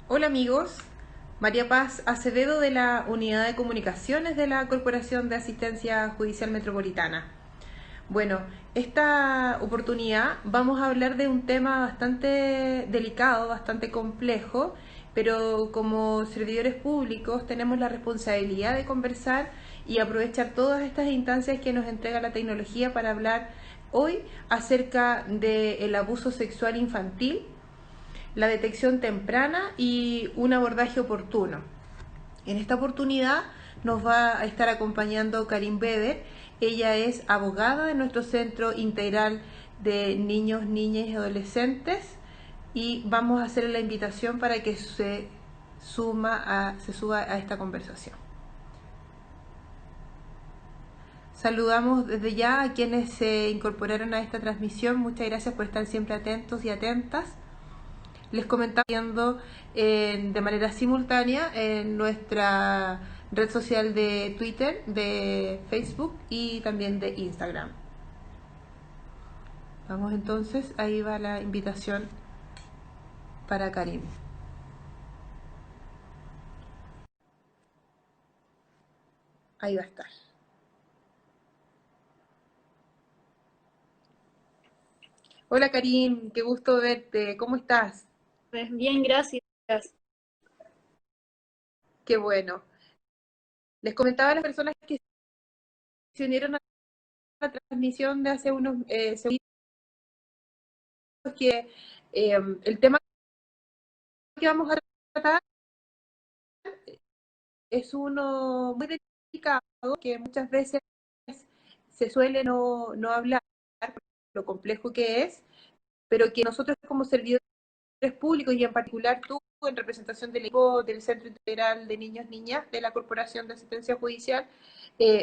Hola amigos, María Paz Acevedo de la Unidad de Comunicaciones de la Corporación de Asistencia Judicial Metropolitana. Bueno, esta oportunidad vamos a hablar de un tema bastante delicado, bastante complejo, pero como servidores públicos tenemos la responsabilidad de conversar y aprovechar todas estas instancias que nos entrega la tecnología para hablar hoy acerca del abuso sexual infantil, la detección temprana y un abordaje oportuno. En esta oportunidad nos va a estar acompañando Karim Beder. Ella es abogada de nuestro Centro Integral de Niños, Niñas y Adolescentes y vamos a hacerle la invitación para que se suba a esta conversación. Saludamos desde ya a quienes se incorporaron a esta transmisión. Muchas gracias por estar siempre atentos y atentas. Les comentaba viendo de manera simultánea en nuestra red social de Twitter, de Facebook y también de Instagram. Vamos entonces, ahí va la invitación para Karim. Ahí va a estar. Hola Karim, qué gusto verte. ¿Cómo estás? Pues bien, gracias. Qué bueno. Les comentaba a las personas que se unieron a la transmisión de hace unos segundos que el tema que vamos a tratar es uno muy delicado que muchas veces se suele no hablar por lo complejo que es, pero que nosotros como servidores públicos y en particular tú en representación del equipo del Centro Integral de Niños Niñas de la Corporación de Asistencia Judicial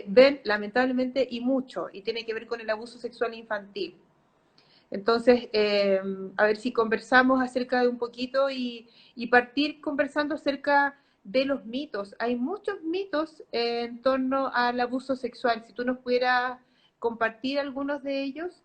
ven lamentablemente y mucho, y tiene que ver con el abuso sexual infantil. Entonces, a ver si conversamos acerca de un poquito y partir conversando acerca de los mitos. Hay muchos mitos en torno al abuso sexual. Si tú nos pudieras compartir algunos de ellos.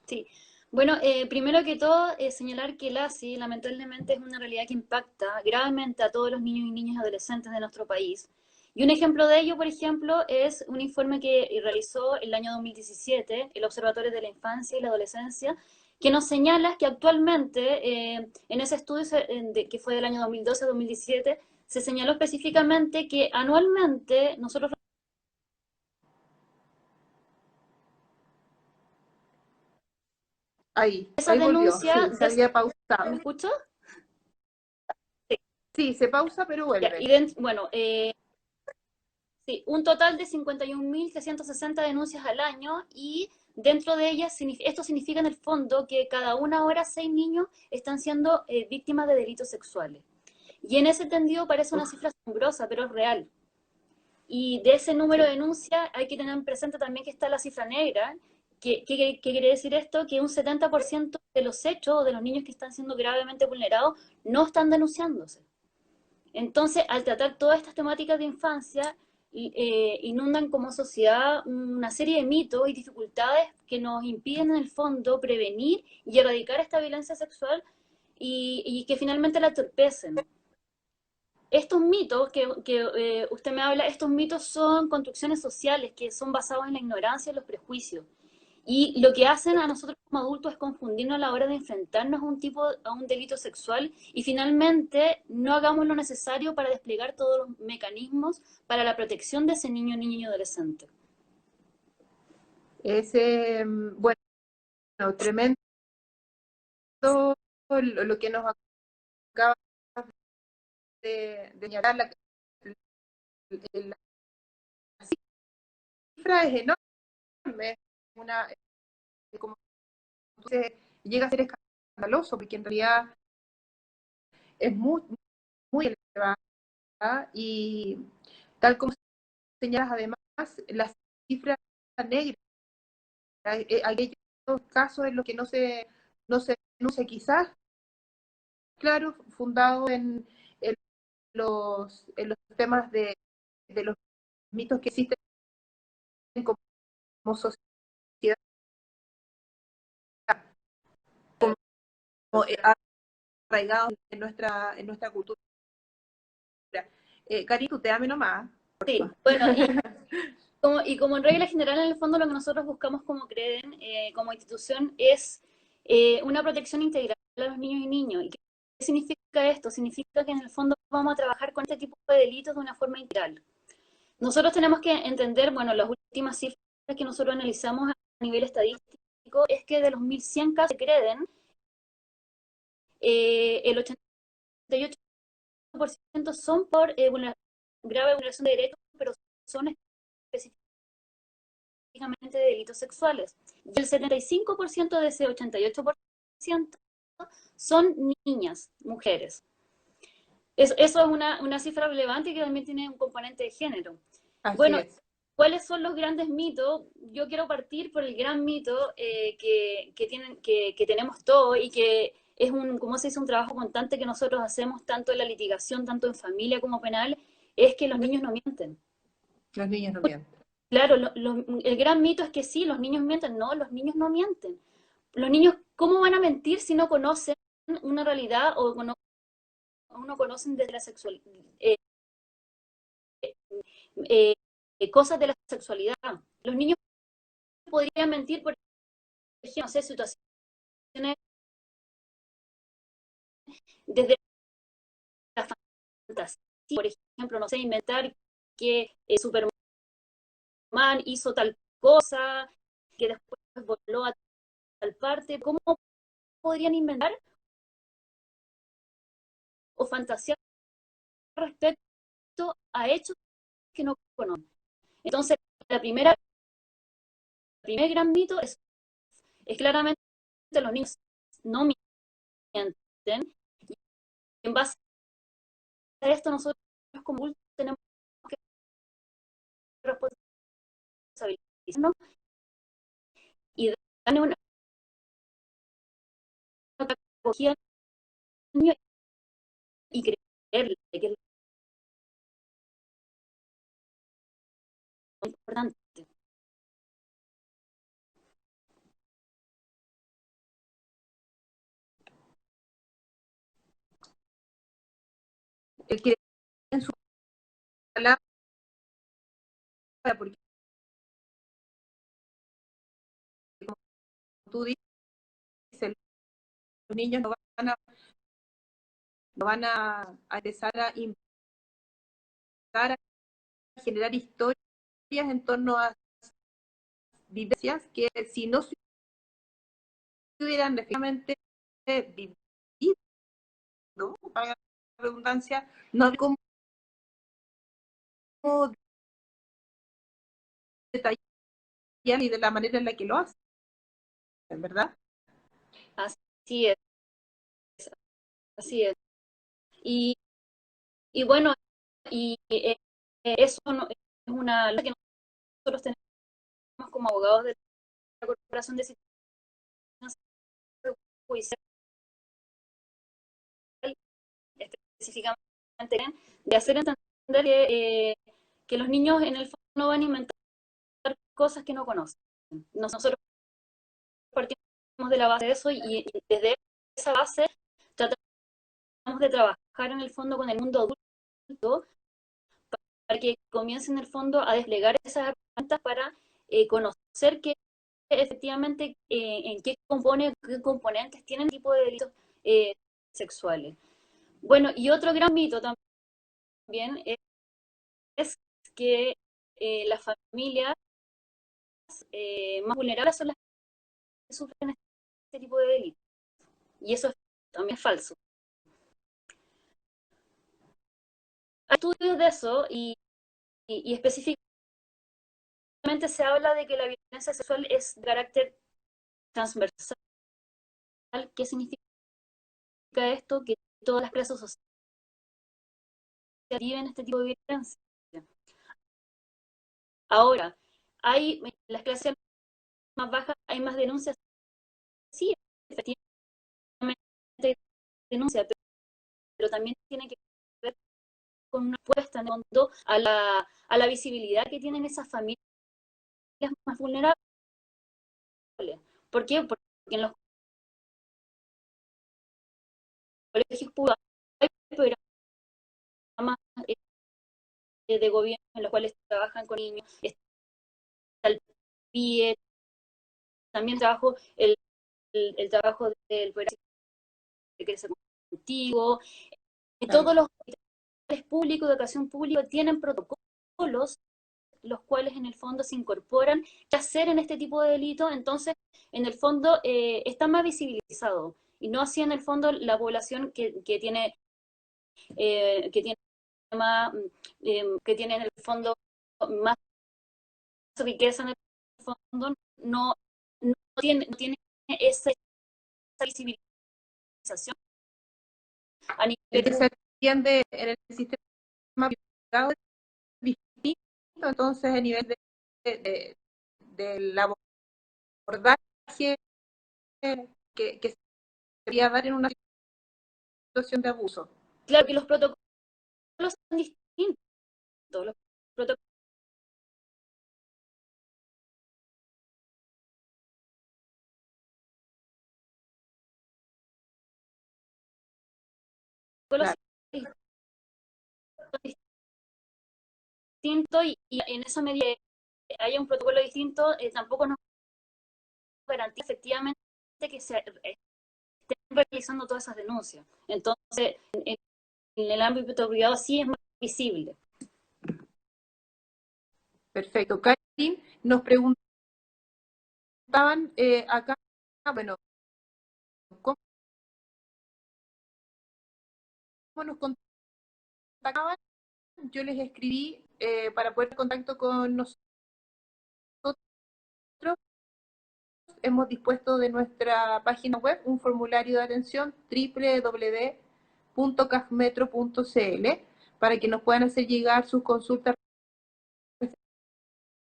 Sí. Bueno, primero que todo, señalar que el ASI lamentablemente es una realidad que impacta gravemente a todos los niños y niñas y adolescentes de nuestro país. Y un ejemplo de ello, por ejemplo, es un informe que realizó el año 2017 el Observatorio de la Infancia y la Adolescencia, que nos señala que actualmente, en ese estudio que fue del año 2012 a 2017, se señaló específicamente que anualmente nosotros... Esa Ahí volvió. denuncia, Sí, se había ¿me pausado. escucho? Sí, se pausa, pero Ya, vuelve. bueno, sí, un total de 51.660 denuncias al año y dentro de ellas, esto significa en el fondo que cada una hora 6 niños están siendo víctimas de delitos sexuales. Y en ese entendido parece una Uf, cifra asombrosa, pero es real. Y de ese número de sí. denuncias hay que tener presente también que está la cifra negra. ¿Qué quiere decir esto? Que un 70% de los hechos o de los niños que están siendo gravemente vulnerados no están denunciándose. Entonces, al tratar todas estas temáticas de infancia, inundan como sociedad una serie de mitos y dificultades que nos impiden en el fondo prevenir y erradicar esta violencia sexual y que finalmente la entorpecen. Estos mitos que usted me habla, estos mitos son construcciones sociales que son basados en la ignorancia y los prejuicios. Y lo que hacen a nosotros como adultos es confundirnos a la hora de enfrentarnos a un delito sexual y finalmente no hagamos lo necesario para desplegar todos los mecanismos para la protección de ese niño, niña y adolescente. Ese, bueno, tremendo lo que nos acaba de señalar. La cifra es enorme. Una, como tú dices, llega a ser escandaloso, porque en realidad es muy elevada y tal como señalas además, las cifras negras, aquellos casos en los que no se denuncia quizás, claro, fundado en en los temas de los mitos que existen como sociedad, como arraigados en nuestra cultura. Cari, tú te dame nomás. Sí, bueno, como en regla general, en el fondo lo que nosotros buscamos como CREDEN, como institución, es una protección integral a los niños y niñas. ¿Y qué significa esto? Significa que en el fondo vamos a trabajar con este tipo de delitos de una forma integral. Nosotros tenemos que entender, bueno, las últimas cifras que nosotros analizamos a nivel estadístico es que de los 1.100 casos de CREDEN, el 88% son por grave vulneración de derechos, pero son específicamente de delitos sexuales. Y el 75% de ese 88% son niñas, mujeres. Eso es una cifra relevante que también tiene un componente de género. Así Bueno, es. ¿cuáles son los grandes mitos? Yo quiero partir por el gran mito que tenemos todos y que es como se dice, un trabajo constante que nosotros hacemos tanto en la litigación, tanto en familia como penal, es que los niños no mienten. Los niños no mienten. Claro, el gran mito es que sí, los niños mienten. No, los niños no mienten. Los niños, ¿cómo van a mentir si no conocen una realidad o no conocen desde la sexualidad, eh, cosas de la sexualidad? Los niños podrían mentir, por ejemplo, no sé, situaciones desde la fantasía, por ejemplo, no sé, inventar que Superman hizo tal cosa, que después voló a tal parte. ¿Cómo podrían inventar o fantasear respecto a hechos que no conocen? Entonces, el primer gran mito es claramente los niños no mienten, y en base a esto nosotros como adultos tenemos que responsabilizarnos y darle una pedagogía al niño y creerle que es lo importante. El que en su palabra, porque como tú dices, los niños no van a empezar a inventar, a generar historias en torno a vivencias que si no se hubieran efectivamente vivido, ¿no? Para la redundancia, no hay cómo detallar y de la manera en la que lo hacen, ¿verdad? Así es, así es. Y, y bueno, eso no, es una lucha que nosotros tenemos como abogados de la Corporación de Asistencia Judicial, específicamente, de hacer entender que los niños en el fondo no van a inventar cosas que no conocen. Nosotros partimos de la base de eso y desde esa base tratamos de trabajar en el fondo con el mundo adulto para que comiencen en el fondo a desplegar esas herramientas para conocer que efectivamente en qué componentes tienen tipo de delitos sexuales. Bueno, y otro gran mito también es que las familias más vulnerables son las que sufren este tipo de delitos. Y eso también es falso. Hay estudios de eso y específicamente se habla de que la violencia sexual es de carácter transversal. ¿Qué significa esto? Que todas las clases sociales viven este tipo de violencia. Ahora, hay en las clases más bajas hay más denuncias, sí, efectivamente hay denuncia, pero también tiene que ver con una apuesta en el fondo a la visibilidad que tienen esas familias más vulnerables. ¿Por qué? Porque en los colegios públicos hay programas de gobierno en los cuales trabajan con niños, está el PIE, también el trabajo del programa de Crece Contigo, y Claro. todos los hospitales públicos de educación pública tienen protocolos los cuales en el fondo se incorporan qué hacer en este tipo de delito, entonces en el fondo está más visibilizado y no así en el fondo la población que tiene más que tiene en el fondo más riqueza en el fondo no tiene esa visibilización a Es que nivel se atiende en el sistema privado distinto, entonces a nivel del abordaje que se debería dar en una situación de abuso. claro que los protocolos son distintos, los protocolos Claro. son distintos y en esa medida que haya un protocolo distinto tampoco nos garantiza efectivamente que se estén realizando todas esas denuncias. Entonces, en el ámbito privado sí es más visible. Perfecto. Karin, nos preguntaban acá, bueno, ¿cómo nos contactaban? Yo les escribí para poder contacto con nosotros. Hemos dispuesto de nuestra página web un formulario de atención www.cafmetro.cl para que nos puedan hacer llegar sus consultas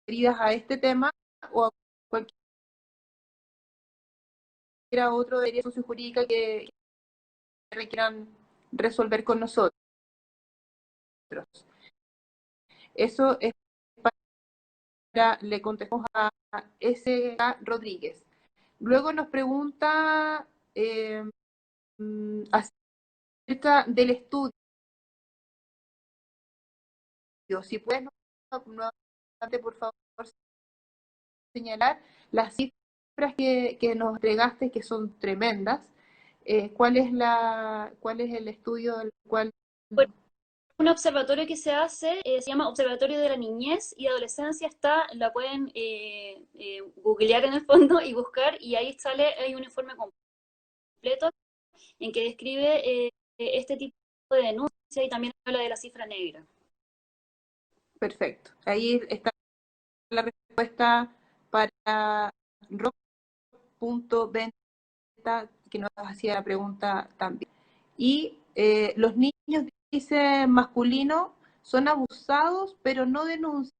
referidas a este tema o a cualquier otro de socio jurídica que requieran resolver con nosotros. Eso es para, le contestamos a S.K. Rodríguez. Luego nos pregunta acerca del estudio. Si puedes nuevamente, por favor, señalar las cifras que nos entregaste, que son tremendas. ¿Cuál es el estudio del cual... Bueno, un observatorio que se hace se llama Observatorio de la Niñez y Adolescencia, la pueden googlear en el fondo y buscar, y ahí hay un informe completo en que describe este tipo de denuncia y también habla de la cifra negra. Perfecto. Ahí está la respuesta para rock.venta, que nos hacía la pregunta también. Y los niños, dice masculino, son abusados, pero no denuncian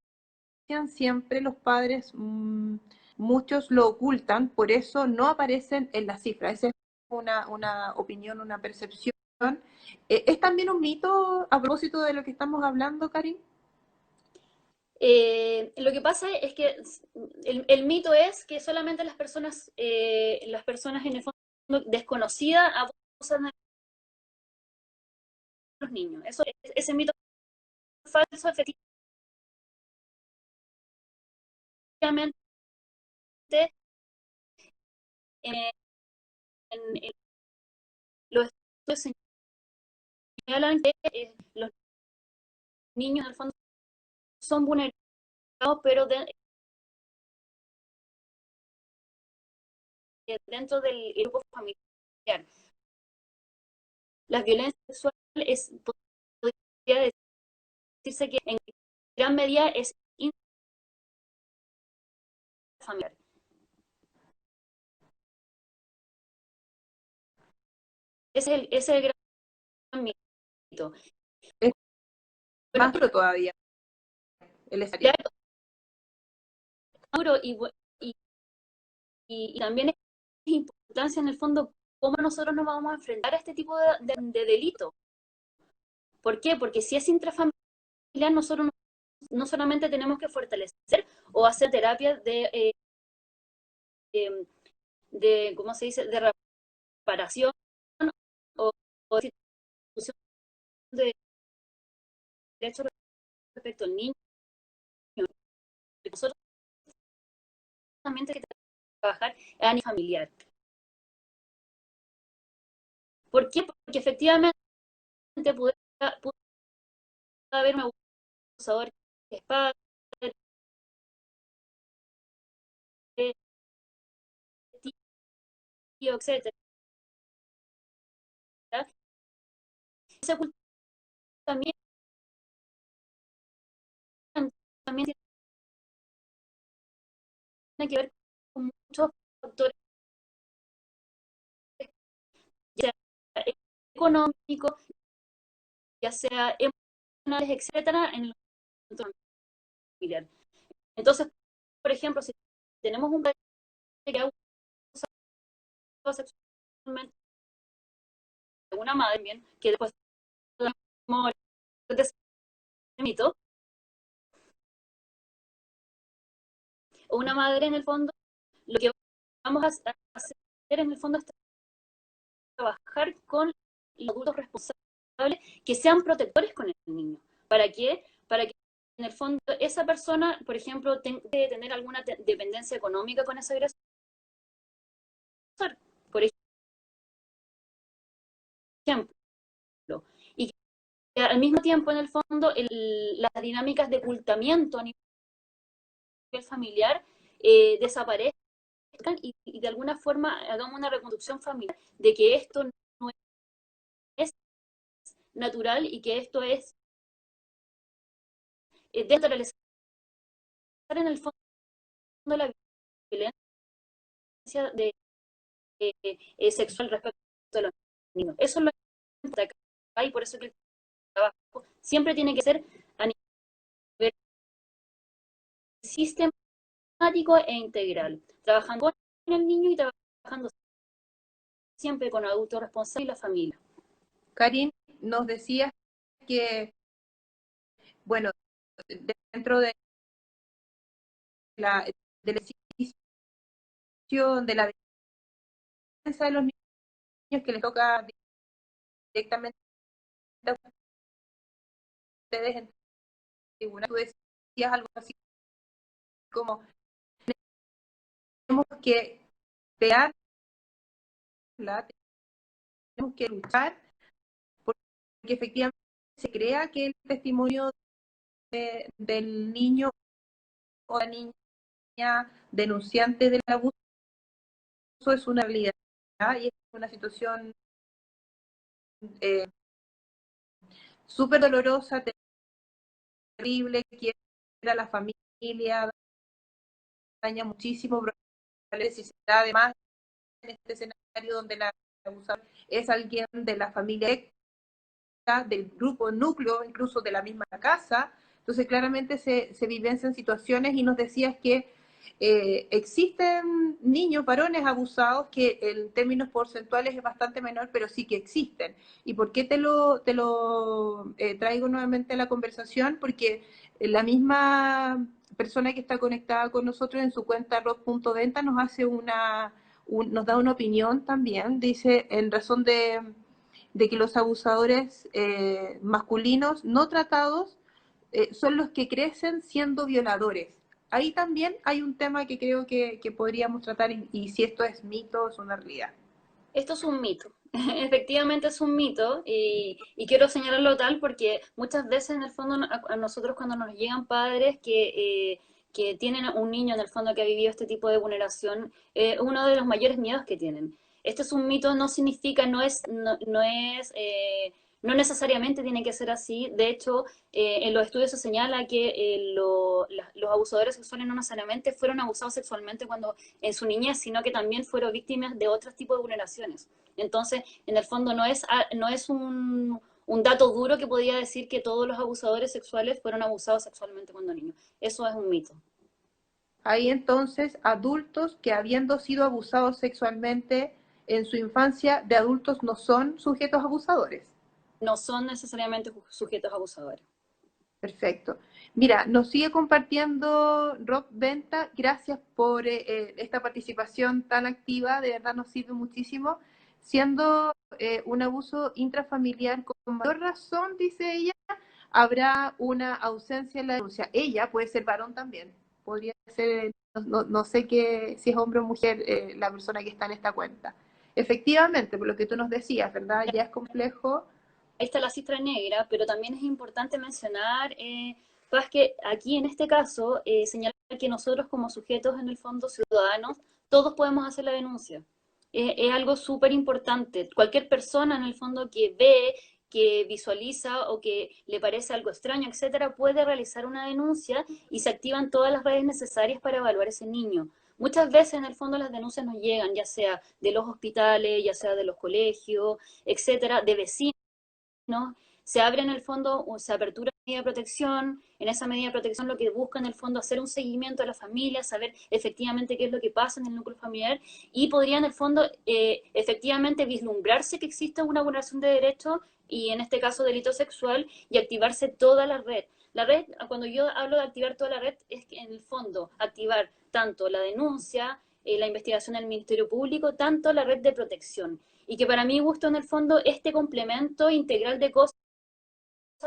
siempre los padres, muchos lo ocultan, por eso no aparecen en las cifras. Esa es una opinión, una percepción. ¿Es también un mito a propósito de lo que estamos hablando, Karin? Lo que pasa es que el mito es que solamente las personas en el fondo desconocidas abusan de los niños. Ese mito es falso, efectivamente. En, en los estudios señalan que los niños en el fondo son vulnerados, pero dentro del grupo familiar. La violencia sexual podría decirse que en gran medida es intrafamiliar. Ese es el gran mito. Es Bueno, más duro todavía el escenario. claro, y, y también es importancia en el fondo cómo nosotros nos vamos a enfrentar a este tipo de delito. ¿Por qué? Porque si es intrafamiliar, nosotros no solamente tenemos que fortalecer o hacer terapias ¿cómo se dice?, de reparación o institución de derechos respecto al niño. Nosotros también tenemos que trabajar a nivel familiar. ¿Por qué? Porque efectivamente puede haber un abusador que es padre, tío, etcétera. Esa cultura también, también tiene que ver con muchos factores, ya sea económicos, ya sea emocionales, etcétera, en el entorno familiar. Entonces, por ejemplo, si tenemos un padre que ha abusado sexualmente de una madre, bien, que después de ese mito, o una madre en el fondo, lo que vamos a hacer en el fondo es trabajar con los adultos responsables que sean protectores con el niño. ¿Para qué? Para que en el fondo esa persona, por ejemplo, tenga que tener alguna dependencia económica con ese agresor, por ejemplo, y que al mismo tiempo, en el fondo, las dinámicas de ocultamiento a nivel familiar desaparezcan y de alguna forma hagamos una reconstrucción familiar de que esto no es natural y que esto es desnaturalizar en el fondo la violencia sexual respecto a los niños. Eso es lo que acá y por eso que el trabajo siempre tiene que ser a nivel sistemático e integral, trabajando con el niño y trabajando siempre con adultos responsables y la familia. Karin, nos decías que, bueno, dentro la, de la decisión de la defensa de los niños que les toca directamente a ustedes en tribunal, tú decías algo así como tenemos que pelearla, tenemos que luchar porque efectivamente se crea que el testimonio del niño o la niña denunciante del abuso es una realidad y es una situación súper dolorosa, terrible, que a la familia, daña muchísimo, la necesidad además en este escenario donde la abusadora es alguien de la familia, del grupo núcleo, incluso de la misma casa. Entonces claramente se vivencian situaciones y nos decías que existen niños, varones abusados, que en términos porcentuales es bastante menor, pero sí que existen. ¿Y por qué te lo traigo nuevamente a la conversación? Porque la misma persona que está conectada con nosotros en su cuenta rock.venta nos hace nos da una opinión también, dice, en razón de que los abusadores masculinos no tratados son los que crecen siendo violadores. Ahí también hay un tema que creo que podríamos tratar y si esto es mito o es una realidad. Esto es un mito, efectivamente es un mito y quiero señalarlo tal porque muchas veces en el fondo a nosotros cuando nos llegan padres que tienen un niño en el fondo que ha vivido este tipo de vulneración, uno de los mayores miedos que tienen. Este es un mito, no significa, no necesariamente tiene que ser así. De hecho, en los estudios se señala que los abusadores sexuales no necesariamente fueron abusados sexualmente cuando en su niñez, sino que también fueron víctimas de otros tipos de vulneraciones. Entonces, en el fondo no es un dato duro que podría decir que todos los abusadores sexuales fueron abusados sexualmente cuando niños. Eso es un mito. Hay entonces adultos que habiendo sido abusados sexualmente en su infancia, de adultos no son sujetos abusadores. No son necesariamente sujetos abusadores. Perfecto. Mira, nos sigue compartiendo Rob Venta. Gracias por esta participación tan activa. De verdad nos sirve muchísimo. Siendo un abuso intrafamiliar con mayor razón, dice ella, habrá una ausencia en la denuncia. Ella puede ser varón también, podría ser, no sé si es hombre o mujer la persona que está en esta cuenta. Efectivamente, por lo que tú nos decías, ¿verdad? Ya es complejo. Ahí está la cifra negra, pero también es importante mencionar, Paz, que aquí en este caso señalar que nosotros como sujetos en el fondo ciudadanos, todos podemos hacer la denuncia. Es algo súper importante. Cualquier persona en el fondo que ve, que visualiza o que le parece algo extraño, etcétera, puede realizar una denuncia y se activan todas las redes necesarias para evaluar ese niño. Muchas veces en el fondo las denuncias nos llegan, ya sea de los hospitales, ya sea de los colegios, etcétera, de vecinos, ¿no? Se abre en el fondo, o se apertura una medida de protección, en esa medida de protección lo que busca en el fondo hacer un seguimiento a la familia, saber efectivamente qué es lo que pasa en el núcleo familiar y podría en el fondo efectivamente vislumbrarse que existe una vulneración de derechos y en este caso delito sexual y activarse toda la red. La red, cuando yo hablo de activar toda la red, es que en el fondo activar tanto la denuncia, la investigación del Ministerio Público, tanto la red de protección y que para mí gusto en el fondo este complemento integral de cosas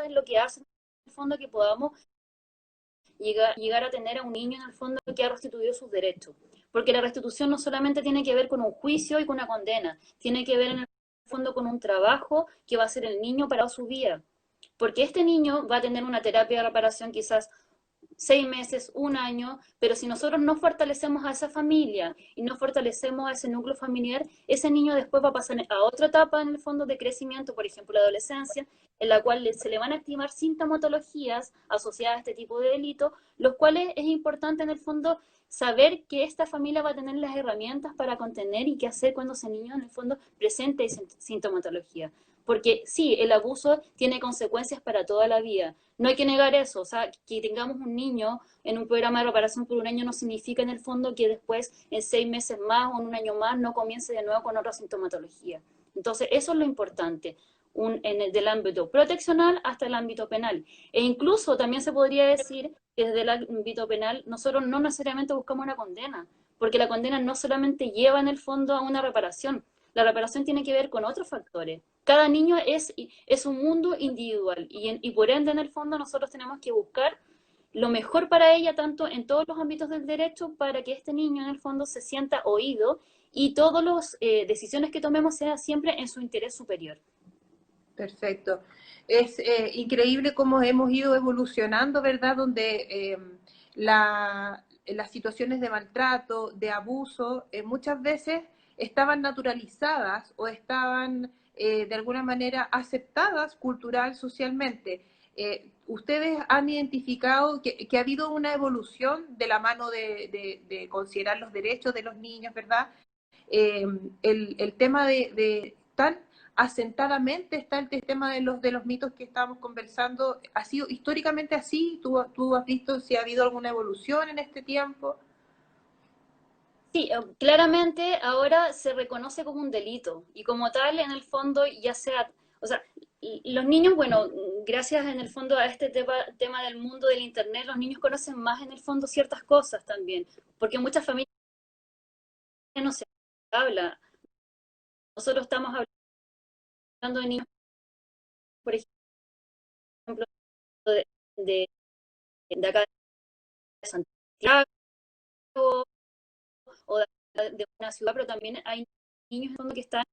es lo que hace en el fondo que podamos llegar a tener a un niño en el fondo que ha restituido sus derechos. Porque la restitución no solamente tiene que ver con un juicio y con una condena, tiene que ver en el fondo con un trabajo que va a hacer el niño para su vida. Porque este niño va a tener una terapia de reparación quizás 6 meses, un año, pero si nosotros no fortalecemos a esa familia y no fortalecemos a ese núcleo familiar, ese niño después va a pasar a otra etapa en el fondo de crecimiento, por ejemplo la adolescencia, en la cual se le van a activar sintomatologías asociadas a este tipo de delito, los cuales es importante en el fondo saber que esta familia va a tener las herramientas para contener y qué hacer cuando ese niño en el fondo presente sintomatología. Porque sí, el abuso tiene consecuencias para toda la vida. No hay que negar eso, o sea, que tengamos un niño en un programa de reparación por un año no significa en el fondo que después en 6 meses más o en un año más no comience de nuevo con otra sintomatología. Entonces, eso es lo importante, del ámbito proteccional hasta el ámbito penal. E incluso también se podría decir que desde el ámbito penal nosotros no necesariamente buscamos una condena, porque la condena no solamente lleva en el fondo a una reparación, la reparación tiene que ver con otros factores. Cada niño es un mundo individual y por ende en el fondo nosotros tenemos que buscar lo mejor para ella tanto en todos los ámbitos del derecho para que este niño en el fondo se sienta oído y todas las decisiones que tomemos sean siempre en su interés superior. Perfecto. Es increíble cómo hemos ido evolucionando, ¿verdad? Donde las situaciones de maltrato, de abuso, muchas veces estaban naturalizadas o estaban de alguna manera aceptadas cultural, socialmente. Ustedes han identificado que ha habido una evolución de la mano de considerar los derechos de los niños, ¿verdad? Eh, el tema de tan asentadamente está el tema de los mitos que estábamos conversando. ¿Ha sido históricamente así? ¿Tú has visto si ha habido alguna evolución en este tiempo? Sí, claramente ahora se reconoce como un delito y como tal en el fondo ya sea, o sea, los niños, bueno, gracias en el fondo a este tema del mundo del Internet, los niños conocen más en el fondo ciertas cosas también, porque muchas familias no se habla. Nosotros estamos hablando de niños, por ejemplo, de, de, de acá de Santiago o de una ciudad, pero también hay niños en el fondo que están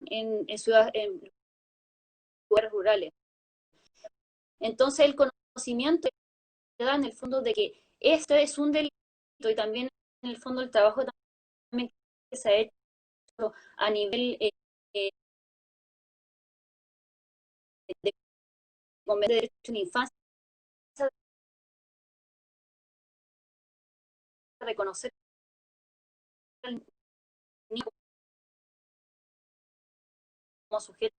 en ciudades, en lugares rurales. Entonces el conocimiento te da en el fondo de que esto es un delito y también en el fondo el trabajo también que se ha hecho a nivel eh, de convención de derechos de la infancia, reconocer al niño como sujeto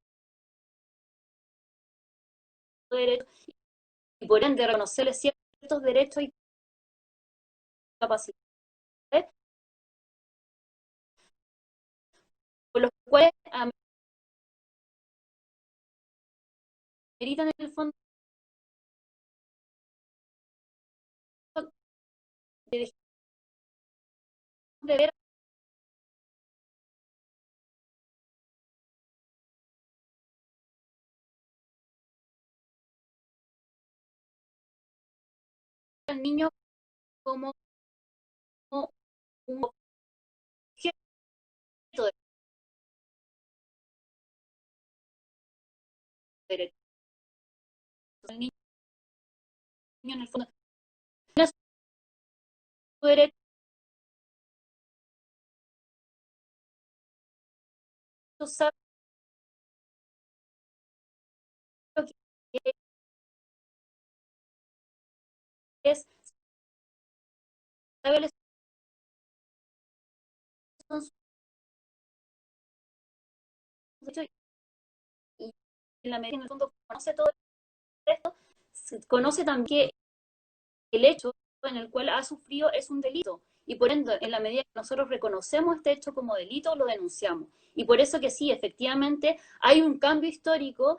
de derechos y por ende reconocerle ciertos derechos y capacidades por los cuales ameritan en el fondo de ver al niño como un objeto de derecho. El niño en el fondo tiene su derecho, sabe lo que es, sabe son sus derechos y en la medida en el fondo conoce todo esto, conoce también que el hecho en el cual ha sufrido es un delito. Y por ende, en la medida que nosotros reconocemos este hecho como delito, lo denunciamos. Y por eso que sí, efectivamente, hay un cambio histórico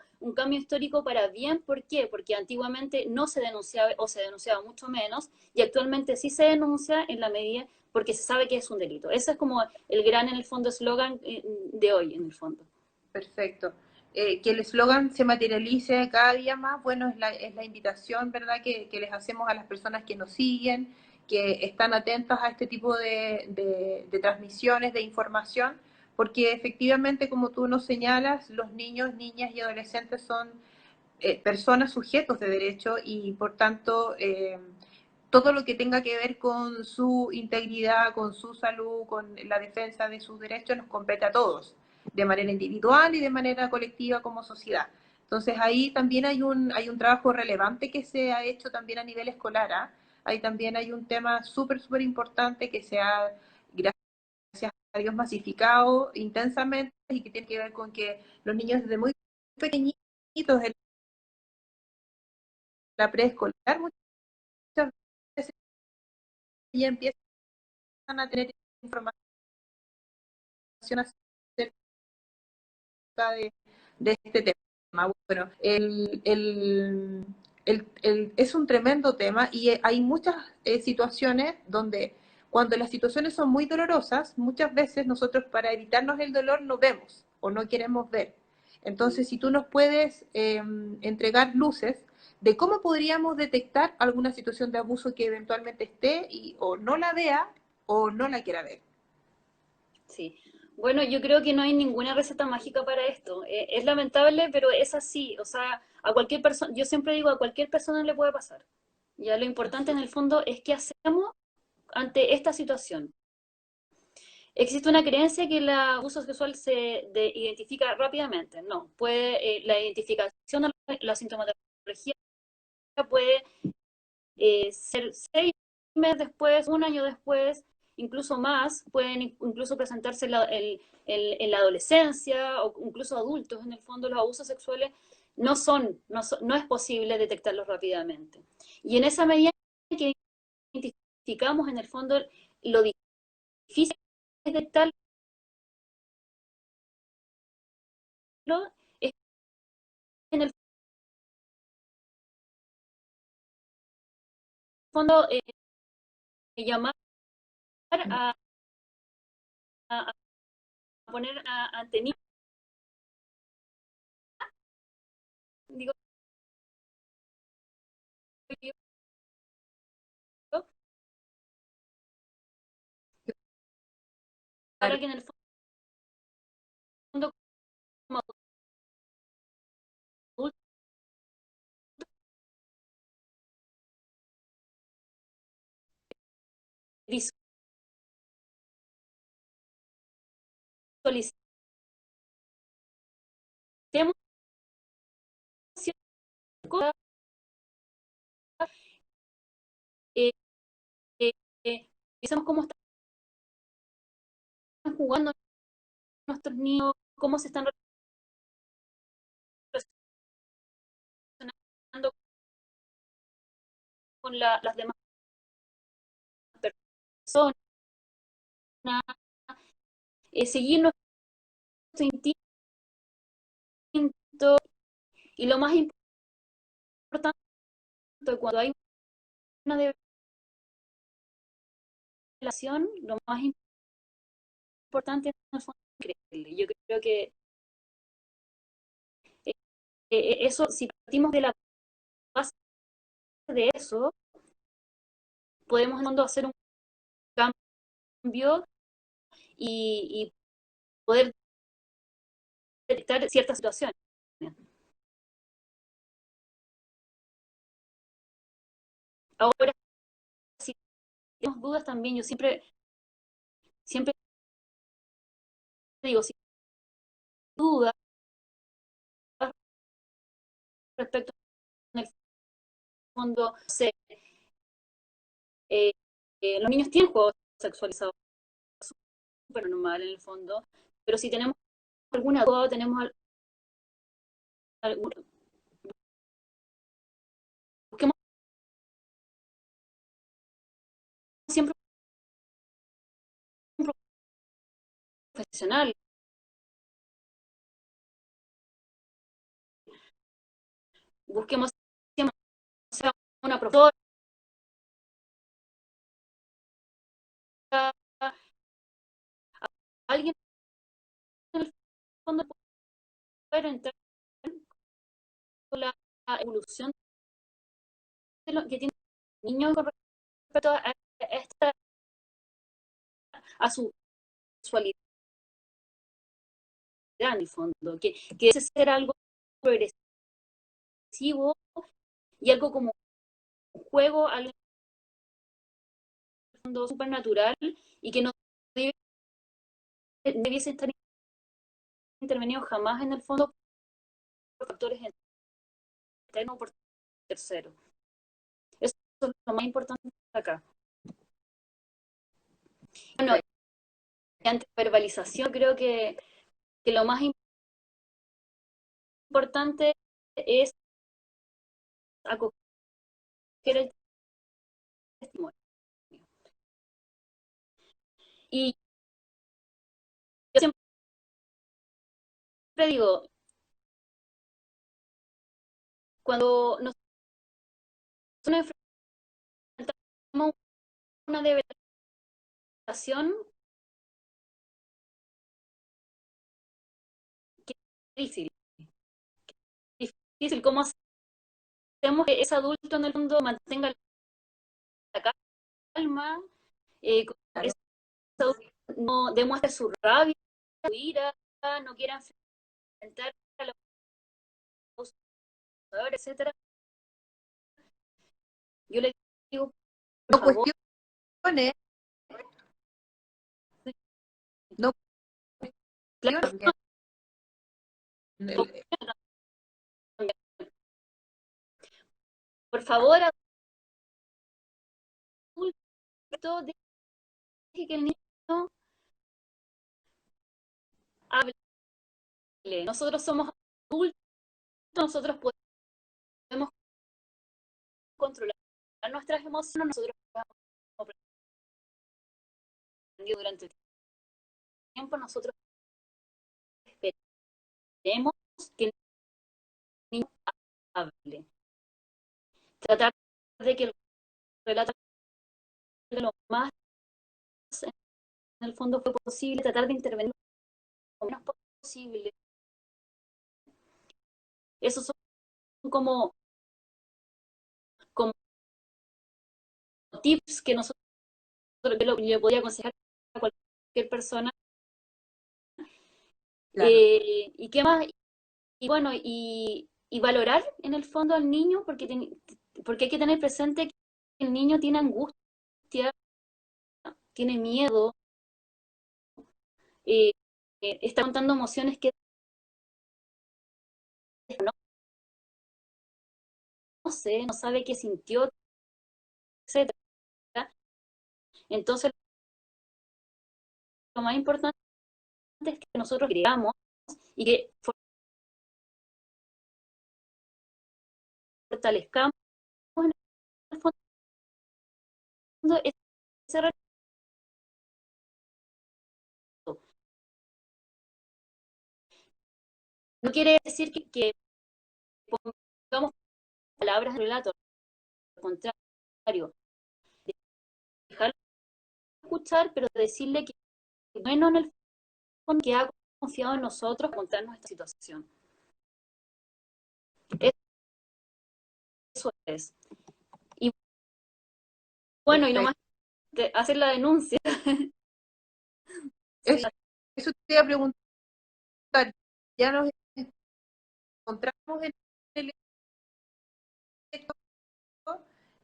para bien. ¿Por qué? Porque antiguamente no se denunciaba o se denunciaba mucho menos y actualmente sí se denuncia en la medida porque se sabe que es un delito. Ese es como el gran, en el fondo, eslogan de hoy, en el fondo. Perfecto. Que el eslogan se materialice cada día más, bueno, es la invitación, ¿verdad?, que les hacemos a las personas que nos siguen, que están atentas a este tipo de transmisiones, de información, porque efectivamente, como tú nos señalas, los niños, niñas y adolescentes son personas sujetos de derecho y por tanto todo lo que tenga que ver con su integridad, con su salud, con la defensa de sus derechos nos compete a todos, de manera individual y de manera colectiva como sociedad. Entonces ahí también hay un trabajo relevante que se ha hecho también a nivel escolar. ¿Ah? Ahí también hay un tema súper, súper importante que se ha, gracias a Dios, masificado intensamente y que tiene que ver con que los niños desde muy pequeñitos, en la preescolar, muchas veces ya empiezan a tener información acerca de este tema. Bueno, es un tremendo tema y hay muchas situaciones donde cuando las situaciones son muy dolorosas, muchas veces nosotros para evitarnos el dolor no vemos o no queremos ver. Entonces, si tú nos puedes entregar luces de cómo podríamos detectar alguna situación de abuso que eventualmente esté y o no la vea o no la quiera ver. Sí. Bueno, yo creo que no hay ninguna receta mágica para esto. Es lamentable, pero es así. O sea, a cualquier persona, yo siempre digo, a cualquier persona le puede pasar. Ya lo importante en el fondo es qué hacemos ante esta situación. Existe una creencia que el abuso sexual identifica rápidamente. No, la identificación, la sintomatología puede ser 6 meses después, un año después, incluso más, pueden incluso presentarse en la adolescencia o incluso adultos. En el fondo, los abusos sexuales no es posible detectarlos rápidamente. Y en esa medida que identificamos, en el fondo, lo difícil es detectarlo, es en el fondo llamar a poner ante mí, digo yo, para que en el fondo como adulto visualicemos cosas, eh, eh, pensemos cómo están jugando nuestros niños, cómo se están relacionando con las demás personas, seguir nuestro instinto y lo más importante cuando hay una revelación, lo más importante es creerle. Yo creo que eso, si partimos de la base de eso, podemos en el fondo hacer un cambio y poder detectar ciertas situaciones. Ahora, si tenemos dudas también, yo siempre digo, si dudas respecto en el fondo, no sé, los niños tienen juegos sexualizados, súper normal en el fondo, pero si tenemos alguna duda, tenemos algún, busquemos siempre un profesional, busquemos siempre una profesora, alguien en el fondo puede entrar con la evolución de lo que tiene el niño con respecto a su sexualidad en el fondo, que debe ser algo progresivo y algo como un juego, algo en el fondo supernatural y que no debiese estar intervenido jamás en el fondo por factores externos o por terceros. Eso es lo más importante acá. Bueno, y ante verbalización creo que lo más importante es acoger el testimonio. Y yo siempre digo, cuando nos enfrentamos a una develación, que es difícil, ¿cómo hacemos que ese adulto en el mundo mantenga la calma, claro, no demuestre su rabia, su ira, no quiera enfrentar a los abusadores, etcétera? Yo le digo, por No favor, cuestiones, no claro, cuestiones. por favor, adulto, deje que el niño hable. Nosotros somos adultos, nosotros podemos controlar nuestras emociones, nosotros hemos aprendido durante el tiempo, nosotros esperemos que el niño hable. Tratar de que el relato de lo más en el fondo fue posible, tratar de intervenir lo menos posible. Esos son como tips que nosotros le podría aconsejar a cualquier persona. Claro. ¿Y qué más? Y bueno, y valorar en el fondo al niño, porque hay que tener presente que el niño tiene angustia, tiene miedo, eh, está contando emociones que no conoce, no sabe qué sintió, etcétera. Entonces, lo más importante es que nosotros creamos y que fortalezcamos en el fondo ese reto. No quiere decir que pongamos palabras de relato, al contrario, dejarlo escuchar, pero decirle que bueno en el fondo que ha confiado en nosotros para contarnos esta situación. Eso es. Y Bueno, y lo más Perfecto. hacer la denuncia. Sí, Eso, eso te iba a preguntar. Ya nos encontramos en el hecho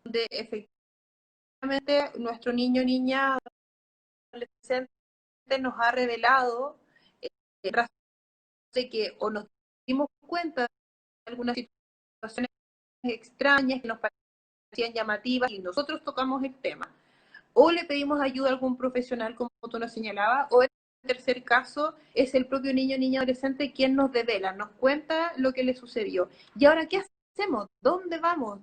de efectivamente nuestro niño, niña, adolescente nos ha revelado razón de que o nos dimos cuenta de algunas situaciones extrañas que nos parecían llamativas y nosotros tocamos el tema, o le pedimos ayuda a algún profesional, como tú nos señalabas, o en el tercer caso es el propio niño, niña, adolescente quien nos devela, nos cuenta lo que le sucedió. ¿Y ahora qué hacemos? ¿Dónde vamos?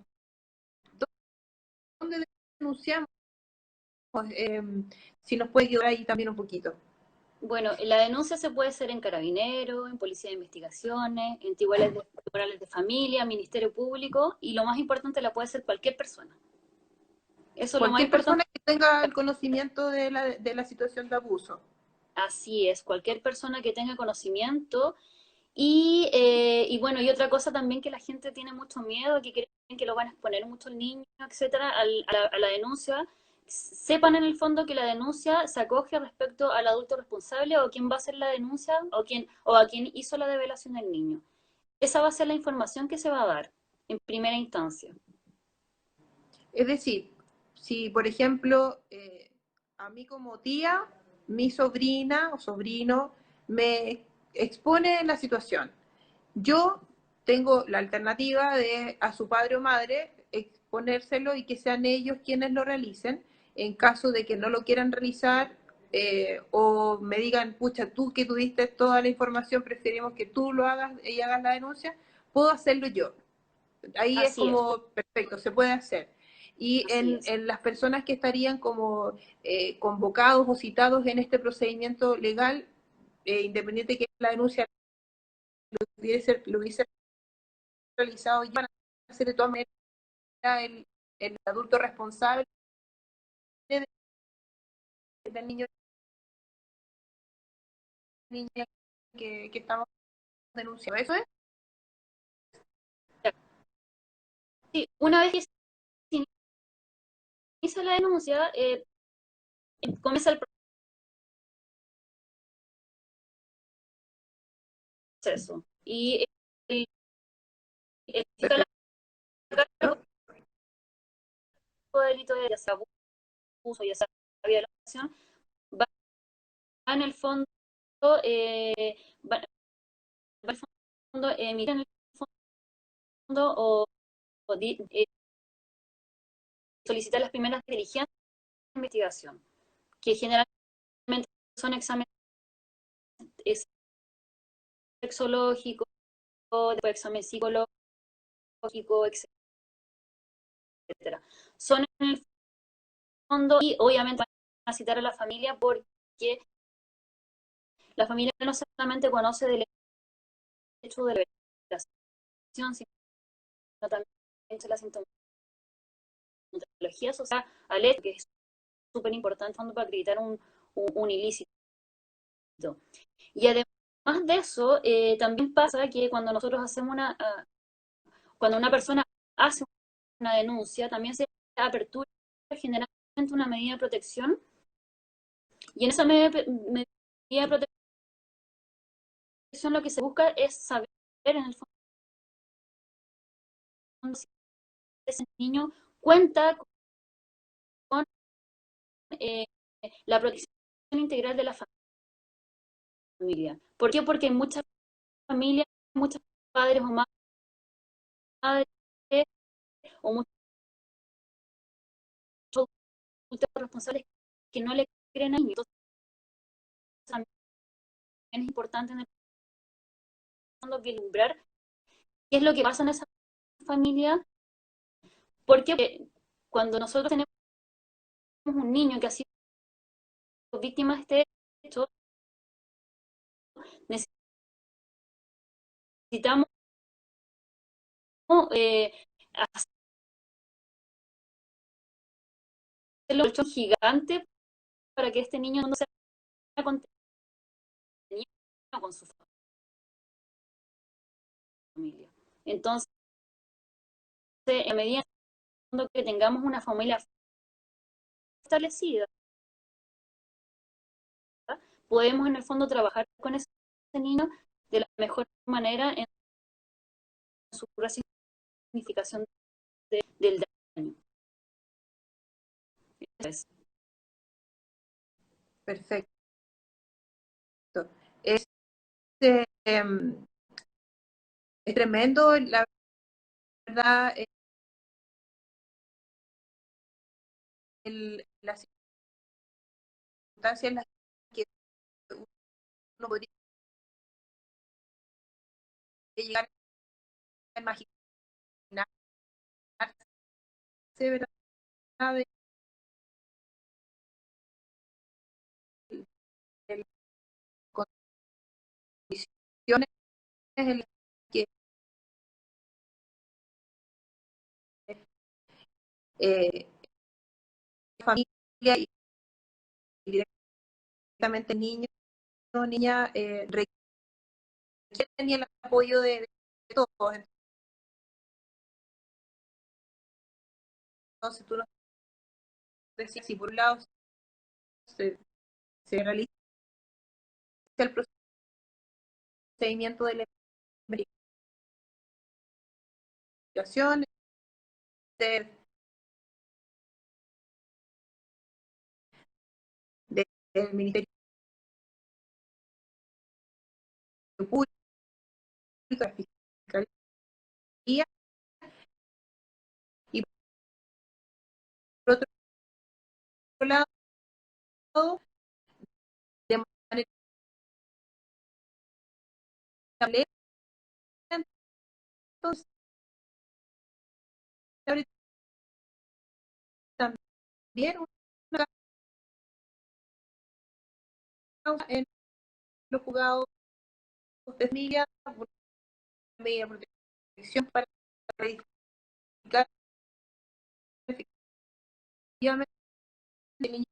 ¿Dónde denunciamos? Eh, si nos puede ayudar ahí también un poquito. bueno, la denuncia se puede hacer en Carabineros, en Policía de Investigaciones, en tribunales de familia, Ministerio Público, y lo más importante, la puede hacer cualquier persona. Eso es lo más Cualquier importante. persona que tenga el conocimiento de la situación de abuso. Así es, cualquier persona que tenga conocimiento. Y bueno, y otra cosa también que la gente tiene mucho miedo, que creen que lo van a exponer mucho el niño, etcétera, a la denuncia. Sepan en el fondo que la denuncia se acoge respecto al adulto responsable o quién va a hacer la denuncia o a quien hizo la develación del niño. Esa va a ser la información que se va a dar en primera instancia. Es decir, si por ejemplo a mí como tía, mi sobrina o sobrino me expone la situación, yo tengo la alternativa de a su padre o madre exponérselo y que sean ellos quienes lo realicen. En caso de que no lo quieran realizar o me digan, pucha, tú que tuviste toda la información, preferimos que tú lo hagas y hagas la denuncia, puedo hacerlo yo. Ahí es Así es, como perfecto, se puede hacer. Y así es. en las personas que estarían como convocados o citados en este procedimiento legal, independiente que la denuncia lo hubiese realizado, ya van a ser de todas maneras el adulto responsable del niño niña que estamos denunciando. ¿Eso es? Sí, una vez que se inicia la denuncia, comienza el proceso. Y el fiscal a cargo de delito de ya sea abuso, ya sea violación, va en el fondo, va en el fondo, emitir en el fondo o solicitar las primeras diligencias de investigación, que generalmente son exámenes sexológicos, después examen psicológico, etcétera. Son en el fondo y obviamente van a citar a la familia porque la familia no solamente conoce del hecho de la violación, sino también de la sintomatología asociada al hecho, que es súper importante para acreditar un ilícito. Y además de eso, también pasa que cuando nosotros hacemos cuando una persona hace una denuncia, también se apertura generalmente una medida de protección, y en esa medida de protección lo que se busca es saber en el fondo si ese niño cuenta con eh, la protección integral de la familia. ¿Por qué? Porque en muchas familias, muchos padres o madres o muchos adultos responsables que no le creen a niños. Entonces, también es importante en el fondo vislumbrar qué es lo que pasa en esa familia, porque cuando nosotros tenemos un niño que ha sido víctima de este hecho, necesitamos eh, hacerlo un gigante para que este niño no sea contenido con su familia. Entonces, en medida que tengamos una familia establecida, podemos en el fondo trabajar con ese niño de la mejor manera en su resignificación del daño. Es. Perfecto. Es, eh, es tremendo, la verdad, las circunstancias en las que uno podría llegar a imaginarse, ¿verdad? De, de las condiciones en las que eh, la familia y directamente el niño o niña requieren el apoyo de todos. Entonces tú nos decías, si por un lado se realiza el procedimiento de la investigación del Ministerio Público, la Fiscalía, y por otro lado, de manera estable, entonces, también una causa en los juzgados de familia, una medida de protección para verificar efectivamente el niño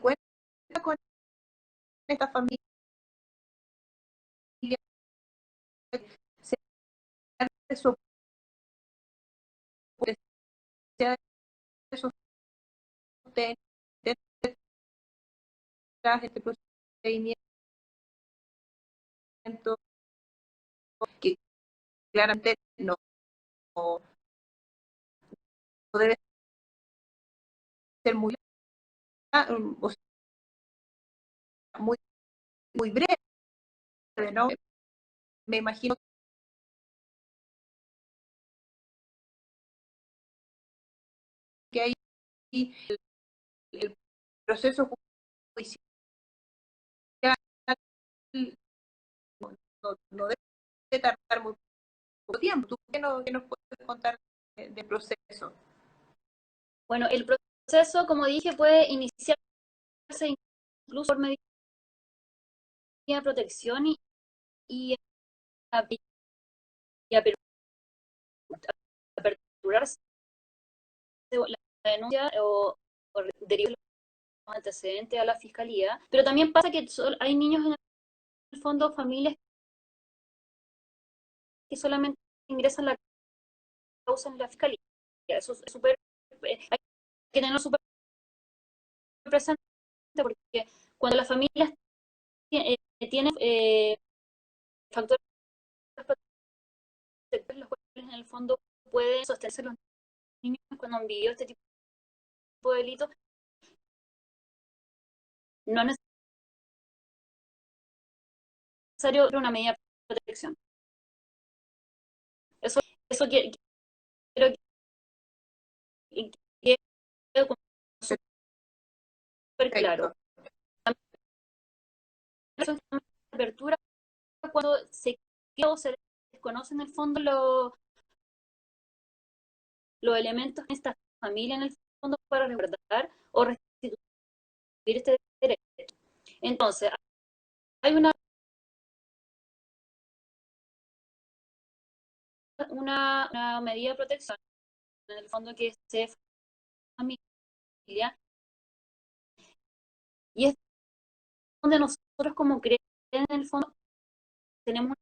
cuenta con esta familia, sea de su sea de su sostén, detrás este procedimiento que claramente no debe ser muy, o sea, muy, muy breve, ¿no? Me imagino que ahí el proceso judicial no debe tardar muy poco tiempo. ¿Tú qué nos puedes contar del proceso? Bueno, el proceso, como dije, puede iniciarse incluso por medida de protección y, y aperturarse la denuncia o derivar los antecedentes a la fiscalía. Pero también pasa que hay niños en el fondo, familias que solamente ingresan la causa en la fiscalía. Eso es súper, hay que tenerlo súper presente porque cuando las familias tienen factores protectores, los cuales en el fondo pueden sostenerse los niños cuando han vivido este tipo de delitos, no es necesario una medida de protección. Eso quiero que quede súper claro. Eso es una apertura cuando se queda o se desconocen en el fondo los elementos de esta familia en el fondo para resguardar o restituir este derecho. Entonces, hay una medida de protección en el fondo que se familia y es donde nosotros como creen en el fondo tenemos una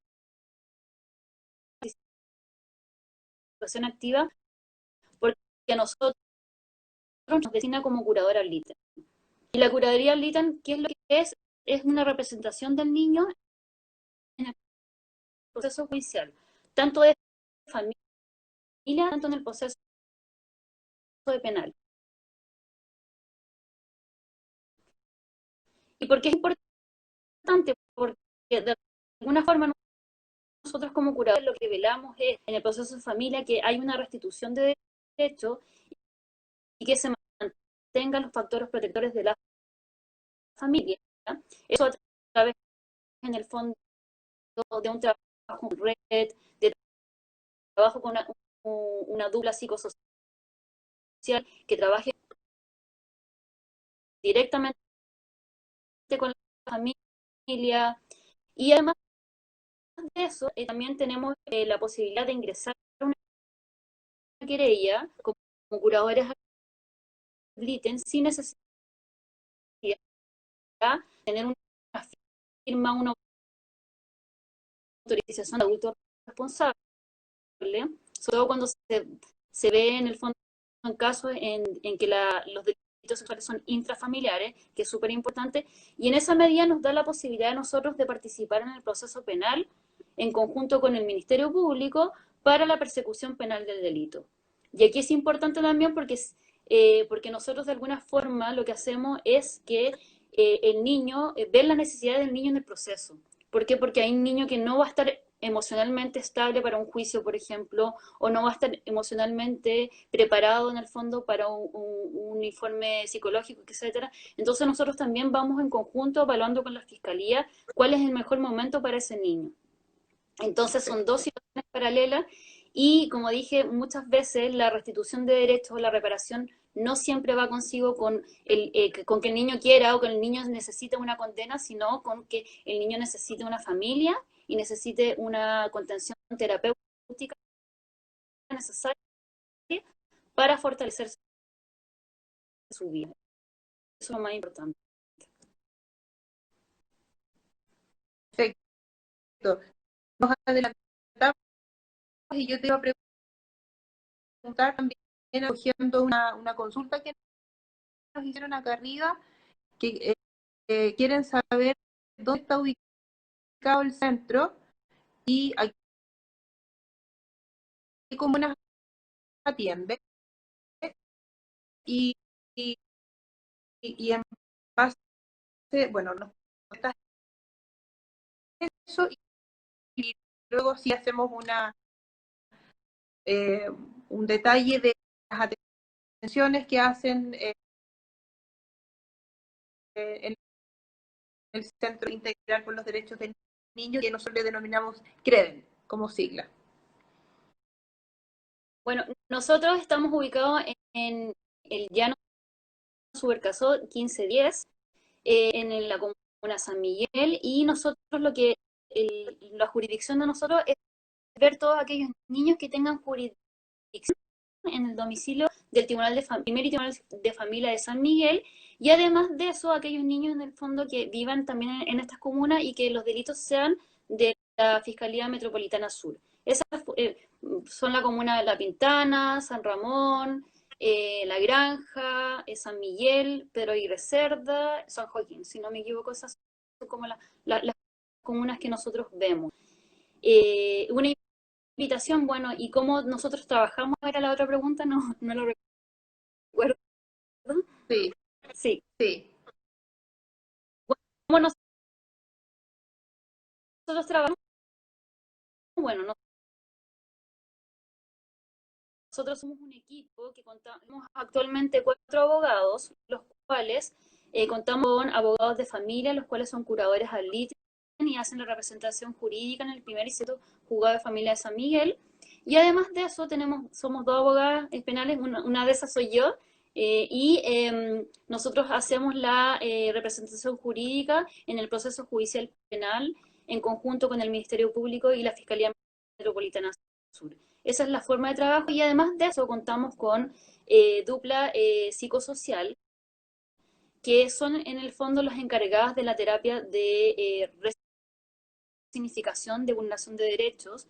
participación activa porque nosotros nos designa como curadora ad litem. Y la curaduría ad litem, ¿qué es lo que es? Es una representación del niño en el proceso judicial, tanto de familia, tanto en el proceso de penal. ¿Y por qué es importante? Porque de alguna forma nosotros como curadores lo que velamos es en el proceso de familia que hay una restitución de derechos y que se mantengan los factores protectores de la familia. Eso a través, en el fondo, de un trabajo en red, de trabajo con una dupla psicosocial que trabaje directamente con la familia. Y además de eso, también tenemos la posibilidad de ingresar a una querella como curadores adliten sin necesidad de tener una firma, una autorización de adulto responsable, sobre todo cuando se ve en el fondo en casos en que los delitos sexuales son intrafamiliares, que es súper importante, y en esa medida nos da la posibilidad a nosotros de participar en el proceso penal en conjunto con el Ministerio Público para la persecución penal del delito. Y aquí es importante también porque nosotros de alguna forma lo que hacemos es que el niño, ver la necesidad del niño en el proceso. ¿Por qué? Porque hay un niño que no va a estar emocionalmente estable para un juicio, por ejemplo, o no va a estar emocionalmente preparado en el fondo para un informe psicológico, etcétera. Entonces nosotros también vamos en conjunto evaluando con la fiscalía cuál es el mejor momento para ese niño. Entonces son dos situaciones paralelas y, como dije, muchas veces la restitución de derechos o la reparación no siempre va consigo con que el niño quiera o que el niño necesite una condena, sino con que el niño necesite una familia y necesite una contención terapéutica necesaria para fortalecer su vida. Eso es lo más importante. Perfecto. Nos adelantamos y yo te iba a preguntar también, acogiendo una consulta que nos hicieron acá arriba, que quieren saber dónde está ubicado el centro y a qué comunas atiende. Y, y, y en base, bueno, nos cuentas eso y luego sí hacemos eh, un detalle de las atenciones que hacen en el Centro Integral por los Derechos del Niño, que nosotros le denominamos CREDEN como sigla. Bueno, nosotros estamos ubicados en el Llano Subercasó 1510, en la comuna San Miguel, y nosotros la jurisdicción de nosotros es ver todos aquellos niños que tengan jurisdicción en el domicilio del Tribunal de Primer y Tribunal de Familia de San Miguel, y además de eso, aquellos niños en el fondo que vivan también en estas comunas y que los delitos sean de la Fiscalía Metropolitana Sur. Esas son la comuna de La Pintana, San Ramón, La Granja, San Miguel, Pedro Aguirre Cerda, San Joaquín, si no me equivoco, esas son como las comunas que nosotros vemos. Una invitación, bueno, y cómo nosotros trabajamos era la otra pregunta, no lo recuerdo. Sí, Sí. sí. ¿Cómo nosotros trabajamos? Bueno, nosotros somos un equipo que contamos actualmente 4 abogados, los cuales contamos con abogados de familia, los cuales son curadores ad litem y hacen la representación jurídica en el primer y segundo juzgado de familia de San Miguel. Y además de eso, somos 2 abogadas penales, una de esas soy yo, nosotros hacemos la representación jurídica en el proceso judicial penal en conjunto con el Ministerio Público y la Fiscalía Metropolitana Sur. Esa es la forma de trabajo y además de eso contamos con dupla psicosocial, que son en el fondo las encargadas de la terapia de resignificación de vulneración de derechos,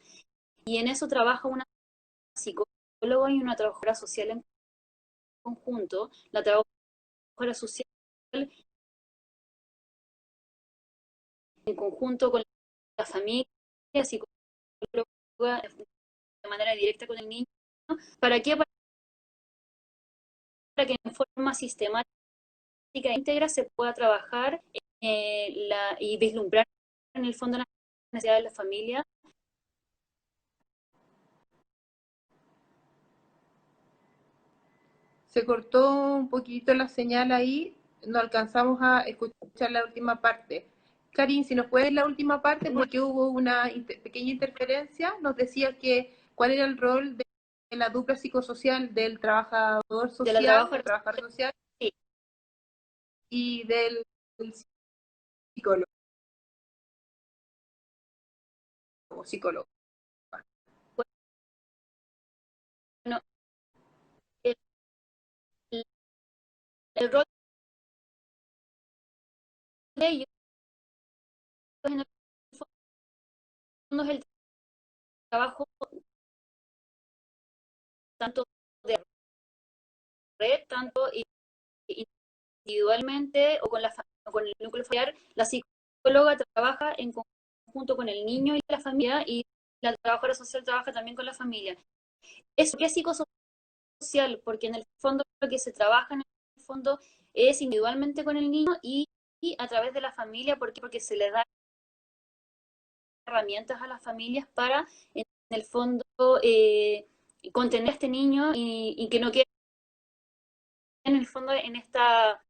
y en eso trabaja una psicóloga y una trabajadora social en conjunto, la trabajadora social en conjunto con la familia, psicóloga de manera directa con el niño. ¿Para qué? Para que en forma sistemática e íntegra se pueda trabajar y vislumbrar en el fondo las necesidades de la familia. Se cortó un poquito la señal ahí, no alcanzamos a escuchar la última parte. Karin, si nos puedes la última parte, porque hubo una pequeña interferencia, nos decía que cuál era el rol de la dupla psicosocial del trabajador De la social, trabajadora social sí. y del psicólogo, psicólogo. Bueno, el, el rol de ellos en el fondo es el trabajo tanto de red, tanto individualmente o con el núcleo familiar. La psicóloga trabaja en conjunto con el niño y la familia, y la trabajadora social trabaja también con la familia. ¿Eso qué es psicosocial? Porque en el fondo lo que se trabaja en el fondo es individualmente con el niño y a través de la familia, porque se le da herramientas a las familias para, en el fondo, contener a este niño y que no quede en el fondo en esta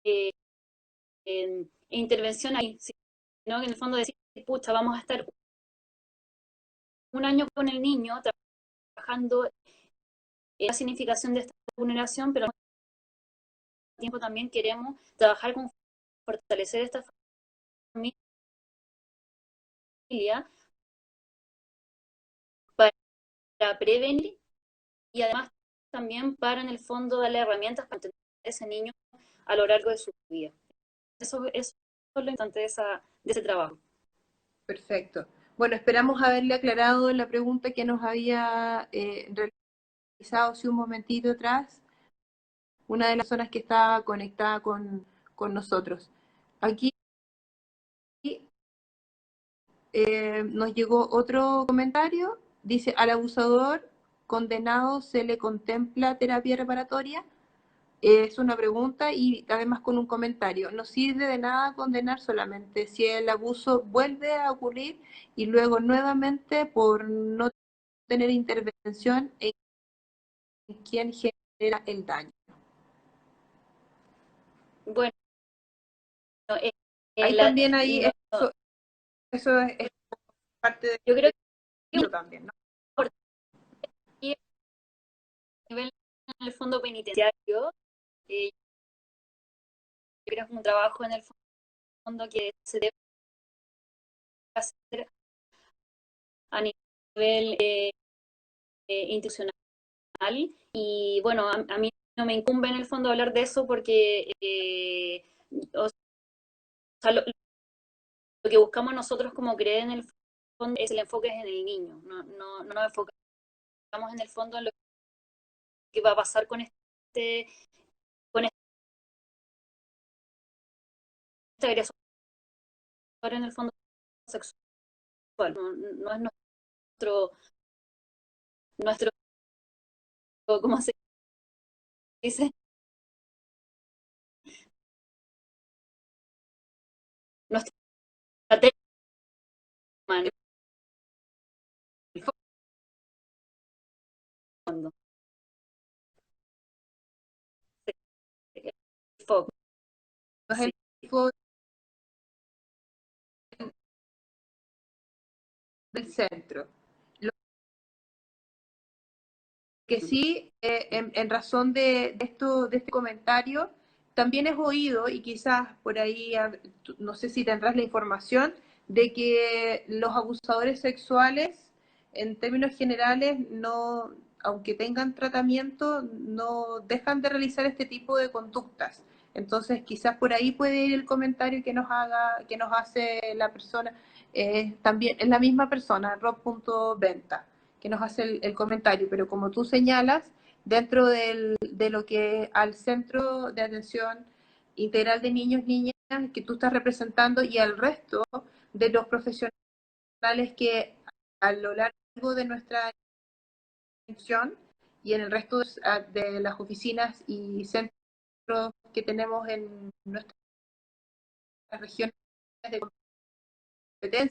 eh, intervención ahí, sino que en el fondo decir, pucha, vamos a estar un año con el niño trabajando la significación de esta vulneración, pero al mismo tiempo también queremos trabajar con fortalecer esta familia para prevenir y además también para en el fondo darle herramientas para entender a ese niño a lo largo de su vida. Eso es lo importante de ese trabajo. Perfecto. Bueno, esperamos haberle aclarado la pregunta que nos había realizado hace un momentito atrás una de las personas que está conectada con nosotros. Aquí nos llegó otro comentario, dice, al abusador condenado se le contempla terapia reparatoria. Es una pregunta y además con un comentario. No sirve de nada condenar solamente si el abuso vuelve a ocurrir y luego nuevamente por no tener intervención en quien genera el daño. Bueno, eh, Ahí también ahí no, eso es parte yo creo que de también, ¿no? por nivel en el fondo penitenciario, yo creo que es un trabajo en el fondo que se debe hacer a nivel institucional. Y bueno, a mí no me incumbe en el fondo hablar de eso porque o sea, lo que buscamos nosotros como creer en el fondo es el enfoque en el niño, no nos enfocamos en el fondo en lo que va a pasar con este agresor en el fondo sexual. No es nuestro, ¿cómo se dice? Nuestro tema en el fondo. El foco, No es sí. el tipo del centro. Lo que sí, en razón de esto, de este comentario, también es oído y quizás por ahí, no sé si tendrás la información, de que los abusadores sexuales, en términos generales, no, aunque tengan tratamiento, no dejan de realizar este tipo de conductas. Entonces, quizás por ahí puede ir el comentario que nos haga, que nos hace la persona, también es la misma persona, rob.venta, que nos hace el comentario, pero como tú señalas, dentro de lo que al Centro de Atención Integral de Niños, Niñas, que tú estás representando, y al resto de los profesionales que a lo largo de nuestra institución y en el resto de las oficinas y centros que tenemos en nuestras regiones de competencia,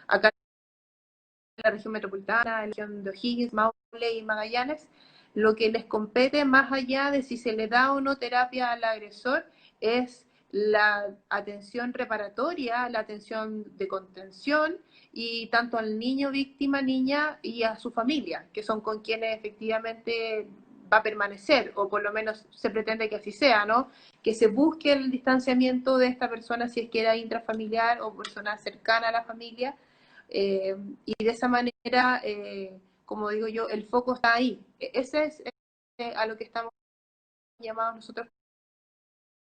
acá en la región metropolitana, en la región de O'Higgins, Maule y Magallanes, lo que les compete más allá de si se le da o no terapia al agresor es la atención reparatoria, la atención de contención, y tanto al niño víctima, niña, y a su familia, que son con quienes efectivamente va a permanecer, o por lo menos se pretende que así sea, ¿no? Que se busque el distanciamiento de esta persona si es que era intrafamiliar o persona cercana a la familia, eh, y de esa manera, como digo yo, el foco está ahí. Ese es a lo que estamos llamados nosotros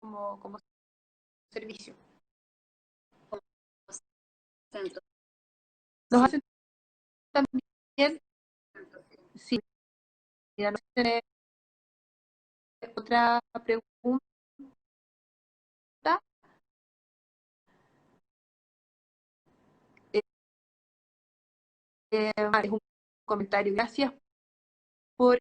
como servicio. Centro. Nos Sí. hacen también, sí, mira, no sé, otra pregunta. Eh, es un comentario. Gracias por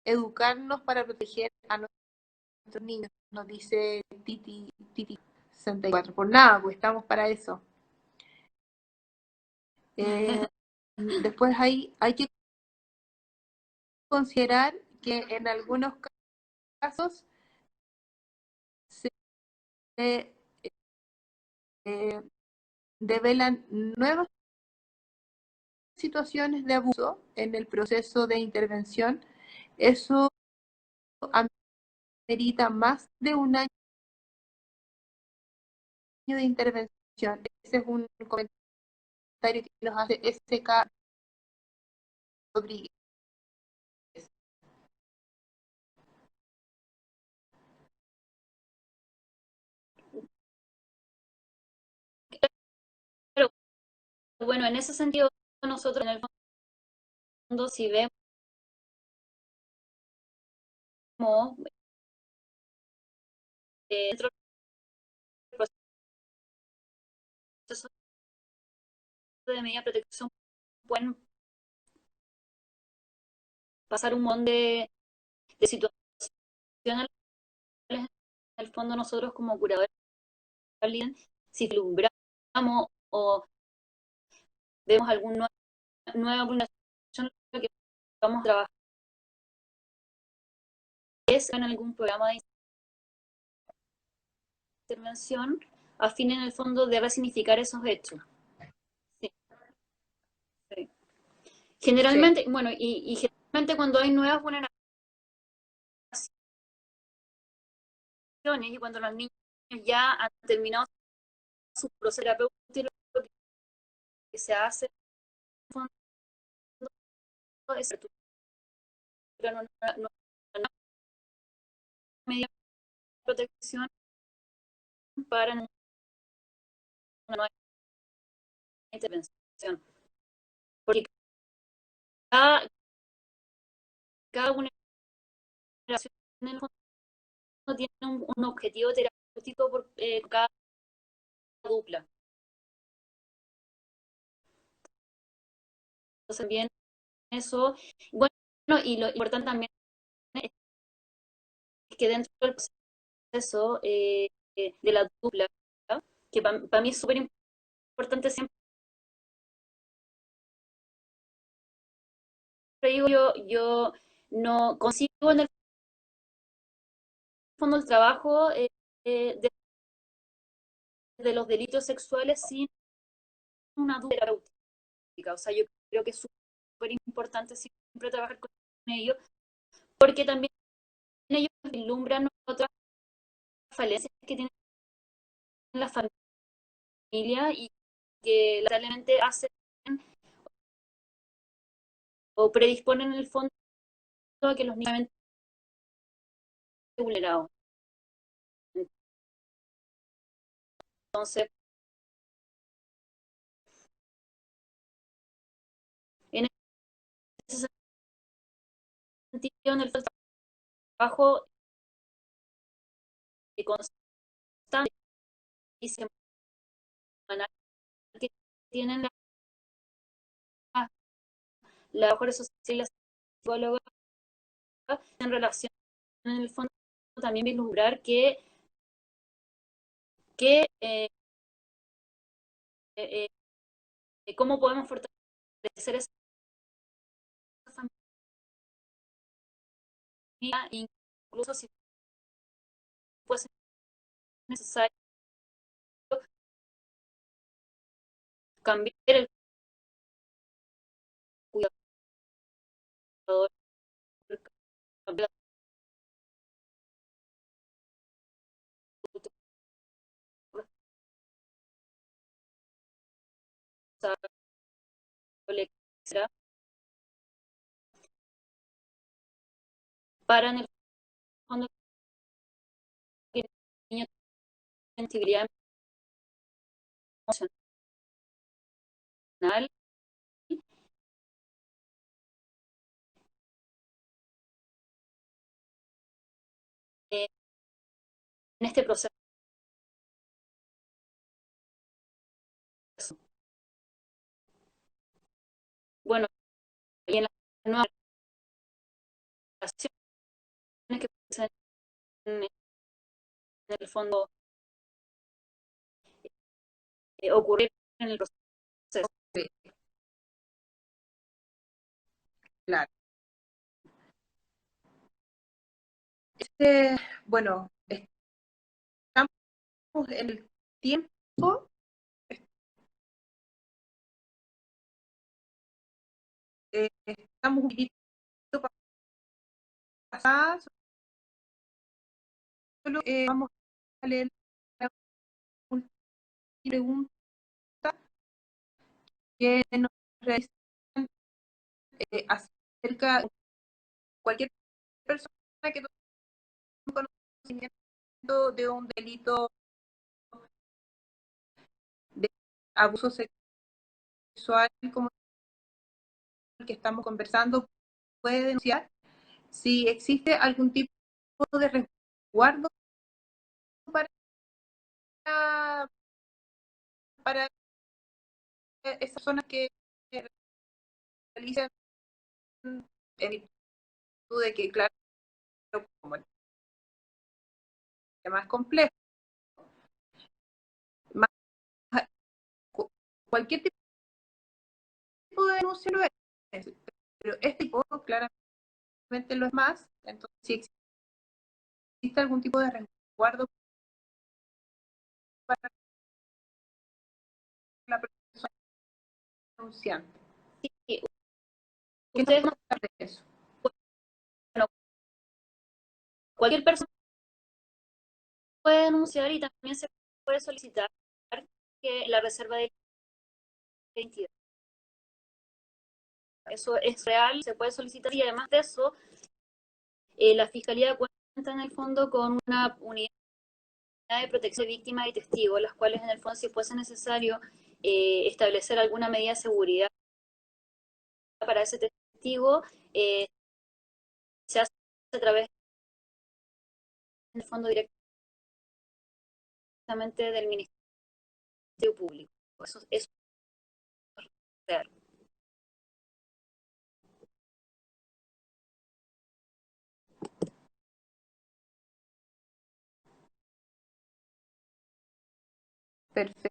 educarnos para proteger a nuestros niños, nos dice Titi 64. Por nada, pues estamos para eso. Después hay que considerar que en algunos casos se eh, develan nuevas situaciones de abuso en el proceso de intervención. Eso amerita más de un año de intervención. Ese es un comentario que nos hace SK Rodríguez. Pero bueno, en ese sentido, nosotros en el fondo, si vemos dentro del proceso de medida de protección, pueden pasar un montón de situaciones. En el fondo, nosotros como curadores, si vislumbramos o vemos alguna nueva vulneración, lo que vamos a trabajar es en algún programa de intervención a fin en el fondo de resignificar esos hechos. Sí, sí. Generalmente, sí. Bueno, y generalmente cuando hay nuevas vulneraciones y cuando los niños ya han terminado su proceso terapéutico, lo que se hace en el fondo es una medida de protección para una nueva intervención. Porque cada vulneración en el fondo tiene un objetivo terapéutico por cada dupla. Entonces, también eso, bueno, y lo importante también es que dentro del proceso de la dupla, ¿no? Que para mí es súper importante, siempre digo, yo no consigo en el fondo el trabajo de los delitos sexuales sin una dupla terapéutica. O sea, yo creo que es súper importante siempre trabajar con ellos, porque también ellos vislumbran otras falencias que tienen la familia y que lamentablemente hacen o predisponen en el fondo a que los niños sean vulnerados. Entonces, en ese sentido, en el trabajo constante y semanal que tienen las mujeres sociales y las psicólogas en relación, en el fondo, también vislumbrar que eh, cómo podemos fortalecer esa familia, incluso si fuese necesario cambiar el cuidador, cambiar la responsable, para en el fondo que el niño tenga sensibilidad emocional en este proceso. Bueno, y en las nuevas relaciones que pueden en el fondo ocurrir en el proceso. Sí, claro. Bueno, estamos en el tiempo, estamos un poquito pasadas, solo vamos a leer la última pregunta que nos realizan acerca de cualquier persona que tenga un conocimiento de un delito de abuso sexual como el que estamos conversando, puede denunciar si existe algún tipo de resguardo para, para esas personas que realizan en virtud de que, claro, como el tema es complejo, más, cualquier tipo de denuncia lo es, pero este tipo claramente lo es más, entonces si existe algún tipo de resguardo para la persona denunciante. Sí, ¿Qué nos ustedes, pueden contar de eso? bueno, cualquier persona puede denunciar y también se puede solicitar que la reserva de identidad. Eso es real, se puede solicitar y además de eso, la Fiscalía cuenta en el fondo con una unidad de protección de víctimas y testigos, las cuales en el fondo, si fuese necesario establecer alguna medida de seguridad para ese testigo, se hace a través del fondo directamente del Ministerio Público. Eso es real. Perfecto,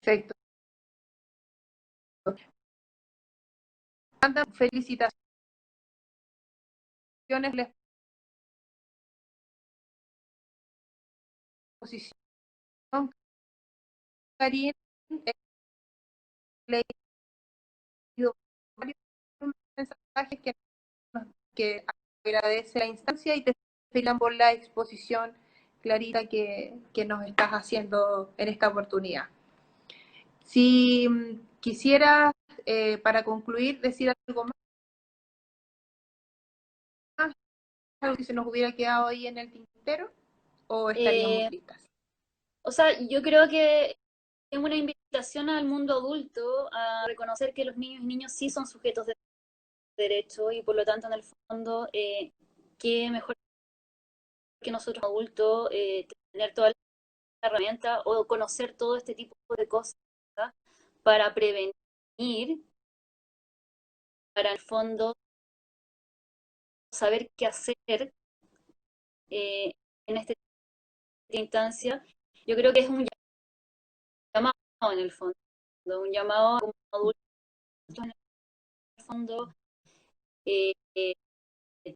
perfecto. Manda felicitaciones por la exposición, Karin. He leído varios mensajes que agradece la instancia y te felicitan por la exposición, Clarita, que nos estás haciendo en esta oportunidad. Si Quisiera, para concluir, decir algo más, algo que se nos hubiera quedado ahí en el tintero, o estaríamos listas. O sea, yo creo que es una invitación al mundo adulto a reconocer que los niños y niñas sí son sujetos de derecho y por lo tanto, en el fondo, qué mejor que nosotros adultos tener toda la herramienta o conocer todo este tipo de cosas para prevenir, para en el fondo saber qué hacer en esta instancia. Yo creo que es un llamado en el fondo, un llamado como adultos en el fondo, eh, eh,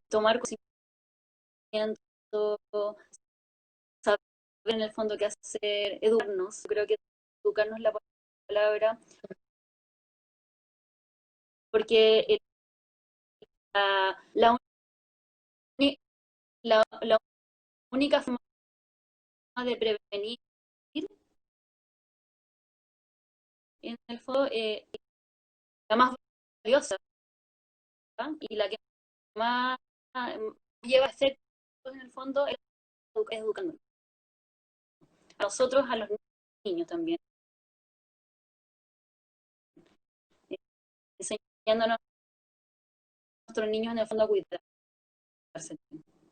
tomar conocimiento, saber en el fondo qué hacer, educarnos. Creo que educarnos es la palabra, porque la, la única forma de prevenir, en el fondo, la más valiosa, ¿verdad? Y la que más lleva a ser, en el fondo, es educando. A nosotros, a los niños también, enseñándonos a nuestros niños en el fondo a cuidarse.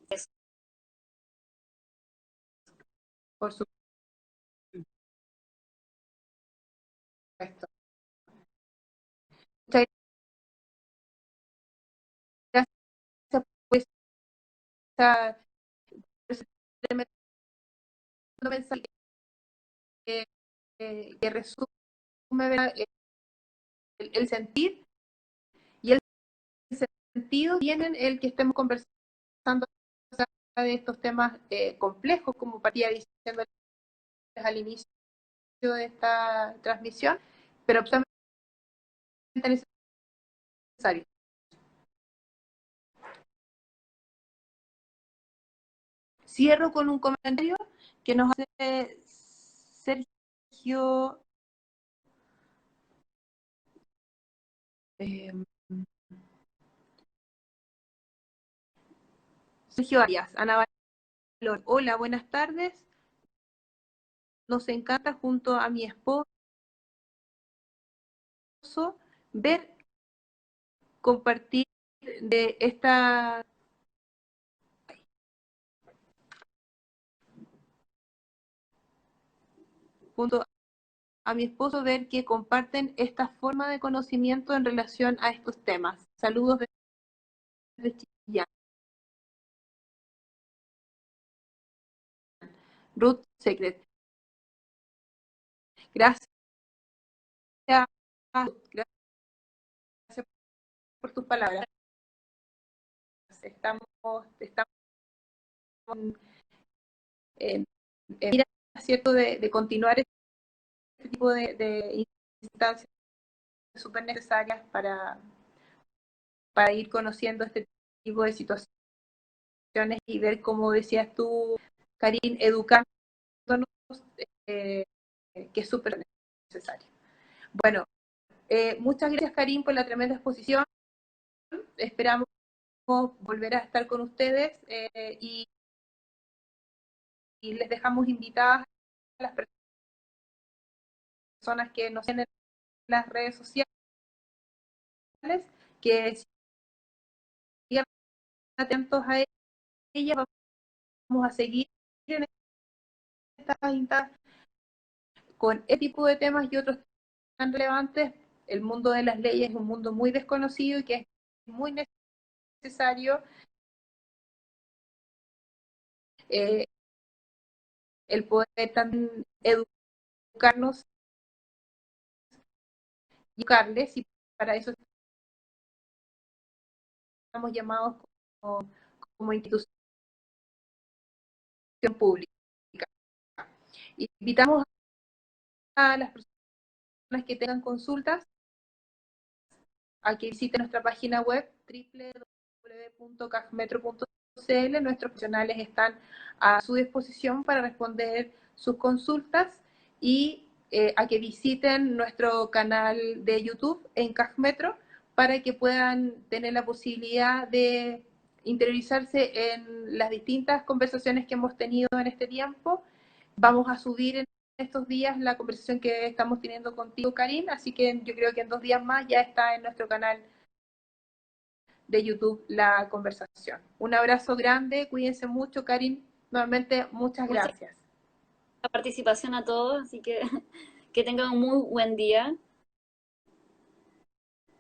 Eso. Por supuesto. Muchas gracias por ese tremendo mensaje que resume, ¿verdad?, el sentir y el sentido tienen el que estemos conversando de estos temas complejos, como partía diciendo al inicio de esta transmisión, pero absolutamente necesario. Cierro con un comentario que nos hace Sergio Sergio Arias, Ana Valor. Hola, buenas tardes. Nos encanta junto a mi esposo ver, compartir de esta junto a mi esposo ver que comparten esta forma de conocimiento en relación a estos temas. Saludos desde Chillán. Ruth Secret. Gracias, gracias por tus palabras. Estamos en mira, ¿cierto?, de continuar este tipo de instancias súper necesarias para ir conociendo este tipo de situaciones y ver, como decías tú, Karin, educándonos, que es súper necesario. Bueno, muchas gracias, Karin, por la tremenda exposición. Esperamos volver a estar con ustedes y les dejamos invitadas a las personas que nos tienen en las redes sociales que sigan atentos a ellas. Vamos a seguir en estas instancias con este tipo de temas y otros tan relevantes. El mundo de las leyes es un mundo muy desconocido y que es muy necesario el poder también educarnos y educarles, y para eso estamos llamados como institución pública. Invitamos a las personas que tengan consultas a que visiten nuestra página web www.cafmetro.cl. Nuestros profesionales están a su disposición para responder sus consultas y a que visiten nuestro canal de YouTube en Metro para que puedan tener la posibilidad de interiorizarse en las distintas conversaciones que hemos tenido en este tiempo. Vamos a subir en estos días la conversación que estamos teniendo contigo, Karin, así que yo creo que en 2 días más ya está en nuestro canal de YouTube la conversación. Un abrazo grande, cuídense mucho, Karin, nuevamente muchas Muchas gracias. gracias por la participación a todos, así que tengan un muy buen día.